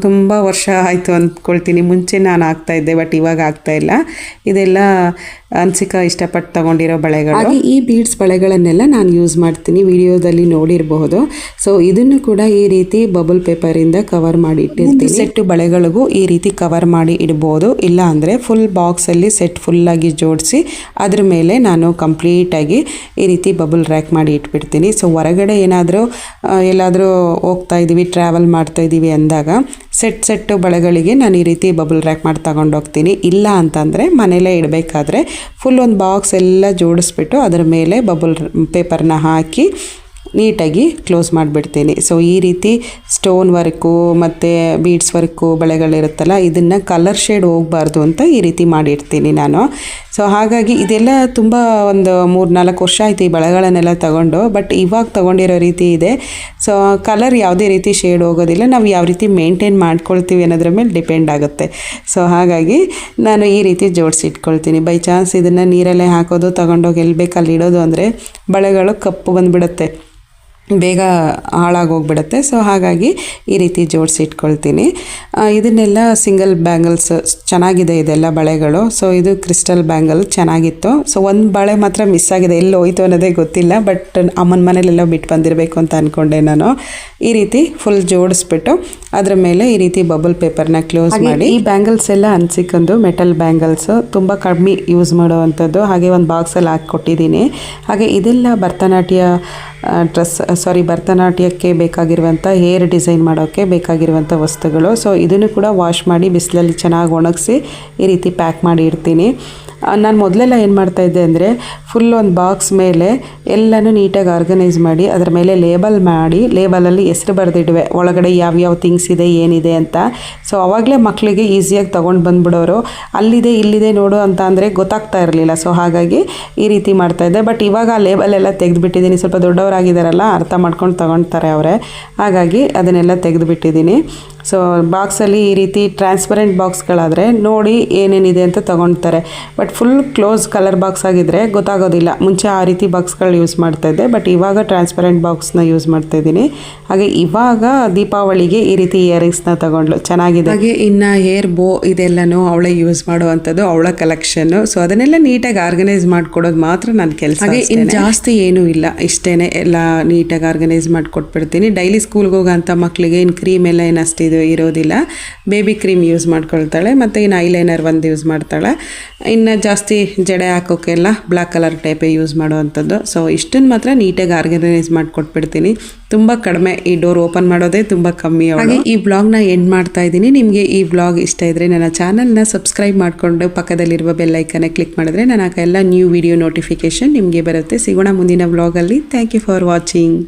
ತುಂಬ ವರ್ಷ ಆಯಿತು ಅಂದ್ಕೊಳ್ತೀನಿ. ಮುಂಚೆ ನಾನು ಆಗ್ತಾಯಿದ್ದೆ, ಬಟ್ ಇವಾಗ ಆಗ್ತಾಯಿಲ್ಲ. ಇದೆಲ್ಲ ಅನ್ಸಿಕಾ ಇಷ್ಟಪಟ್ಟು ತೊಗೊಂಡಿರೋ ಬಳೆಗಳು. ಹಾಗೆ ಈ ಬೀಡ್ಸ್ ಬಳೆಗಳನ್ನೆಲ್ಲ ನಾನು ಯೂಸ್ ಮಾಡ್ತೀನಿ, ವಿಡಿಯೋದಲ್ಲಿ ನೋಡಿರಬಹುದು. ಸೊ ಇದನ್ನು ಕೂಡ ಈ ರೀತಿ ಬಬಲ್ ಪೇಪರಿಂದ ಕವರ್ ಮಾಡಿ ಇಟ್ಟಿರ್ತೀನಿ. ಸೆಟ್ಟು ಬಳೆಗಳಿಗೂ ಈ ರೀತಿ ಕವರ್ ಮಾಡಿ ಇಡ್ಬೋದು. ಇಲ್ಲ ಅಂದರೆ ಫುಲ್ ಬಾಕ್ಸಲ್ಲಿ ಸೆಟ್ ಫುಲ್ಲಾಗಿ ಜೋಡಿಸಿ ಅದ್ರ ಮೇಲೆ ನಾನು ಕಂಪ್ಲೀಟಾಗಿ ಈ ರೀತಿ ಬಬಲ್ ರ್ಯಾಕ್ ಮಾಡಿ ಇಟ್ಬಿಡ್ತೀನಿ. ಸೊ ಹೊರಗಡೆ ಏನಾದರೂ ಎಲ್ಲಾದರೂ ಹೋಗ್ತಾ ಇದ್ದೀವಿ, ಟ್ರಾವೆಲ್ ಮಾಡ್ತಾ ಇದ್ದೀವಿ ಅಂದಾಗ ಸೆಟ್ಟು ಬಳೆಗಳಿಗೆ ನಾನು ಈ ರೀತಿ ಬಬಲ್ ರ್ಯಾಕ್ ಮಾಡಿ ತಗೊಂಡೋಗ್ತೀನಿ. ಇಲ್ಲ ಅಂತಂದರೆ ಮನೇಲೇ ಇಡಬೇಕಾದ್ರೆ ಫುಲ್ ಒಂದು ಬಾಕ್ಸ್ ಎಲ್ಲ ಜೋಡಿಸ್ಬಿಟ್ಟು ಅದರ ಮೇಲೆ ಬಬಲ್ ಪೇಪರ್ನ ಹಾಕಿ ನೀಟಾಗಿ ಕ್ಲೋಸ್ ಮಾಡಿಬಿಡ್ತೀನಿ. ಸೊ ಈ ರೀತಿ ಸ್ಟೋನ್ ವರ್ಕು ಮತ್ತು ಬೀಡ್ಸ್ ವರ್ಕು ಬಳೆಗಳಿರುತ್ತಲ್ಲ, ಇದನ್ನು ಕಲರ್ ಶೇಡ್ ಹೋಗಬಾರ್ದು ಅಂತ ಈ ರೀತಿ ಮಾಡಿರ್ತೀನಿ ನಾನು. ಸೊ ಹಾಗಾಗಿ ಇದೆಲ್ಲ ತುಂಬ ಒಂದು 3-4 ವರ್ಷ ಆಯಿತು ಈ ಬಳೆಗಳನ್ನೆಲ್ಲ ತಗೊಂಡು, ಬಟ್ ಇವಾಗ ತೊಗೊಂಡಿರೋ ರೀತಿ ಇದೆ. ಸೊ ಕಲರ್ ಯಾವುದೇ ರೀತಿ ಶೇಡ್ ಹೋಗೋದಿಲ್ಲ, ನಾವು ಯಾವ ರೀತಿ ಮೇಂಟೈನ್ ಮಾಡ್ಕೊಳ್ತೀವಿ ಅನ್ನೋದ್ರ ಮೇಲೆ ಡಿಪೆಂಡ್ ಆಗುತ್ತೆ. ಸೊ ಹಾಗಾಗಿ ನಾನು ಈ ರೀತಿ ಜೋಡಿಸಿ ಇಟ್ಕೊಳ್ತೀನಿ. ಬೈ ಚಾನ್ಸ್ ಇದನ್ನು ನೀರಲ್ಲೇ ಹಾಕೋದು, ತೊಗೊಂಡೋಗಿ ಎಲ್ಲಿ ಬೇಕು ಅಲ್ಲಿ ಇಡೋದು ಅಂದರೆ ಬಳೆಗಳು ಕಪ್ಪು ಬಂದುಬಿಡುತ್ತೆ, ಬೇಗ ಹಾಳಾಗೋಗ್ಬಿಡುತ್ತೆ. ಸೊ ಹಾಗಾಗಿ ಈ ರೀತಿ ಜೋಡಿಸಿ ಇಟ್ಕೊಳ್ತೀನಿ. ಇದನ್ನೆಲ್ಲ ಸಿಂಗಲ್ ಬ್ಯಾಂಗಲ್ಸ್ ಚೆನ್ನಾಗಿದೆ ಇದೆಲ್ಲ ಬಳೆಗಳು. ಸೊ ಇದು ಕ್ರಿಸ್ಟಲ್ ಬ್ಯಾಂಗಲ್ ಚೆನ್ನಾಗಿತ್ತು. ಸೊ ಒಂದು ಬಳೆ ಮಾತ್ರ ಮಿಸ್ ಆಗಿದೆ, ಎಲ್ಲಿ ಹೋಯ್ತು ಅನ್ನೋದೇ ಗೊತ್ತಿಲ್ಲ, ಬಟ್ ಅಮ್ಮನ ಮನೇಲೆಲ್ಲ ಬಿಟ್ಟು ಬಂದಿರಬೇಕು ಅಂತ ಅಂದ್ಕೊಂಡೆ ನಾನು. ಈ ರೀತಿ ಫುಲ್ ಜೋಡಿಸ್ಬಿಟ್ಟು ಅದ್ರ ಮೇಲೆ ಈ ರೀತಿ ಬಬಲ್ ಪೇಪರ್ನ ಕ್ಲೋಸ್ ಮಾಡಿ. ಈ ಬ್ಯಾಂಗಲ್ಸ್ ಎಲ್ಲ ಅನ್ಸಿಕೊಂಡು ಮೆಟಲ್ ಬ್ಯಾಂಗಲ್ಸು, ತುಂಬ ಕಡಿಮೆ ಯೂಸ್ ಮಾಡುವಂಥದ್ದು. ಹಾಗೆ ಒಂದು ಬಾಕ್ಸಲ್ಲಿ ಹಾಕಿ ಕೊಟ್ಟಿದ್ದೀನಿ. ಹಾಗೆ ಇದೆಲ್ಲ ಭರತನಾಟ್ಯಕ್ಕೆ ಬೇಕಾಗಿರುವಂಥ ಹೇರ್ ಡಿಸೈನ್ ಮಾಡೋಕ್ಕೆ ಬೇಕಾಗಿರುವಂಥ ವಸ್ತುಗಳು. ಸೊ ಇದನ್ನು ಕೂಡ ವಾಶ್ ಮಾಡಿ ಬಿಸಿಲಲ್ಲಿ ಚೆನ್ನಾಗಿ ಒಣಗಿಸಿ ಈ ರೀತಿ ಪ್ಯಾಕ್ ಮಾಡಿ ಇಡ್ತೀನಿ. ನಾನು ಮೊದಲೆಲ್ಲ ಏನು ಮಾಡ್ತಾಯಿದ್ದೆ ಅಂದರೆ, ಫುಲ್ ಒಂದು ಬಾಕ್ಸ್ ಮೇಲೆ ಎಲ್ಲನೂ ನೀಟಾಗಿ ಆರ್ಗನೈಸ್ ಮಾಡಿ ಅದರ ಮೇಲೆ ಲೇಬಲ್ ಮಾಡಿ, ಲೇಬಲಲ್ಲಿ ಹೆಸರು ಬರೆದಿಡುವೆ ಒಳಗಡೆ ಯಾವ್ಯಾವ ಥಿಂಗ್ಸ್ ಇದೆ ಏನಿದೆ ಅಂತ. ಸೊ ಆವಾಗಲೇ ಮಕ್ಕಳಿಗೆ ಈಸಿಯಾಗಿ ತೊಗೊಂಡು ಬಂದುಬಿಡೋರು. ಅಲ್ಲಿದೆ ಇಲ್ಲಿದೆ ನೋಡು ಅಂತ ಅಂದರೆ ಗೊತ್ತಾಗ್ತಾ ಇರಲಿಲ್ಲ. ಸೊ ಹಾಗಾಗಿ ಈ ರೀತಿ ಮಾಡ್ತಾಯಿದ್ದೆ. ಬಟ್ ಇವಾಗ ಆ ಲೇಬಲೆಲ್ಲ ತೆಗೆದುಬಿಟ್ಟಿದ್ದೀನಿ. ಸ್ವಲ್ಪ ದೊಡ್ಡವರಾಗಿದ್ದಾರಲ್ಲ, ಅರ್ಥ ಮಾಡ್ಕೊಂಡು ತೊಗೊಳ್ತಾರೆ ಅವರೇ, ಹಾಗಾಗಿ ಅದನ್ನೆಲ್ಲ ತೆಗೆದುಬಿಟ್ಟಿದ್ದೀನಿ. ಸೊ ಬಾಕ್ಸಲ್ಲಿ ಈ ರೀತಿ ಟ್ರಾನ್ಸ್ಪರೆಂಟ್ ಬಾಕ್ಸ್ಗಳಾದರೆ ನೋಡಿ ಏನೇನಿದೆ ಅಂತ ತೊಗೊಳ್ತಾರೆ. But full close colour box ಆಗಿದ್ದರೆ ಗೊತ್ತಾಗೋದಿಲ್ಲ. ಮುಂಚೆ ಆ ರೀತಿ ಬಾಕ್ಸ್ಗಳು ಯೂಸ್ ಮಾಡ್ತಾಯಿದ್ದೆ, ಬಟ್ ಇವಾಗ ಟ್ರಾನ್ಸ್ಪರೆಂಟ್ ಬಾಕ್ಸ್ನ ಯೂಸ್ ಮಾಡ್ತಾಯಿದ್ದೀನಿ. ಹಾಗೆ ಇವಾಗ ದೀಪಾವಳಿಗೆ ಈ ರೀತಿ ಇಯರಿಂಗ್ಸ್ನ ತೊಗೊಂಡ್ಲು, ಚೆನ್ನಾಗಿದೆ. ಹಾಗೆ ಇನ್ನು ಹೇರ್ ಬೋ ಇದೆಲ್ಲನೂ ಅವಳೇ ಯೂಸ್ ಮಾಡುವಂಥದ್ದು, ಅವಳ ಕಲೆಕ್ಷನ್ನು. ಸೊ ಅದನ್ನೆಲ್ಲ ನೀಟಾಗಿ ಆರ್ಗನೈಸ್ ಮಾಡಿಕೊಡೋದು ಮಾತ್ರ ನನ್ನ ಕೆಲಸ. ಹಾಗೆ ಇನ್ನು ಜಾಸ್ತಿ ಏನೂ ಇಲ್ಲ, ಇಷ್ಟೇ, ಎಲ್ಲ ನೀಟಾಗಿ ಆರ್ಗನೈಸ್ ಮಾಡಿಕೊಟ್ಬಿಡ್ತೀನಿ. ಡೈಲಿ ಸ್ಕೂಲ್ಗೆ ಹೋಗೋಂಥ ಮಕ್ಕಳಿಗೆ ಇನ್ನು ಕ್ರೀಮ್ ಎಲ್ಲ ಏನು ಅಷ್ಟಿದು ಇರೋದಿಲ್ಲ. ಬೇಬಿ ಕ್ರೀಮ್ ಯೂಸ್ ಮಾಡ್ಕೊಳ್ತಾಳೆ, ಮತ್ತು ಇನ್ನು ಐಲೈನರ್ ಒಂದು ಯೂಸ್ ಮಾಡ್ತಾಳೆ. ಇನ್ನು ಜಾಸ್ತಿ ಜಡೆ ಹಾಕೋಕ್ಕೆಲ್ಲ ಬ್ಲ್ಯಾಕ್ ಕಲರ್ ಟೈಪೇ ಯೂಸ್ ಮಾಡುವಂಥದ್ದು. ಸೊ ಇಷ್ಟನ್ನು ಮಾತ್ರ ನೀಟಾಗಿ ಆರ್ಗನೈಸ್ ಮಾಡಿಕೊಟ್ಬಿಡ್ತೀನಿ. ತುಂಬ ಕಡಿಮೆ, ಈ ಡೋರ್ ಓಪನ್ ಮಾಡೋದೇ ತುಂಬ ಕಮ್ಮಿ. ಹಾಗೆ ಈ ವ್ಲಾಗ್ನ ಎಂಡ್ ಮಾಡ್ತಾ ಇದ್ದೀನಿ. ನಿಮಗೆ ಈ ವ್ಲಾಗ್ ಇಷ್ಟ ಇದ್ದರೆ ನನ್ನ ಚಾನಲ್ನ ಸಬ್ಸ್ಕ್ರೈಬ್ ಮಾಡಿಕೊಂಡು ಪಕ್ಕದಲ್ಲಿರುವ ಬೆಲ್ ಐಕನ್ನ ಕ್ಲಿಕ್ ಮಾಡಿದ್ರೆ ನನ್ನ ಎಲ್ಲ ನ್ಯೂ ವಿಡಿಯೋ ನೋಟಿಫಿಕೇಷನ್ ನಿಮಗೆ ಬರುತ್ತೆ. ಸಿಗೋಣ ಮುಂದಿನ ವ್ಲಾಗಲ್ಲಿ. Thank you for watching.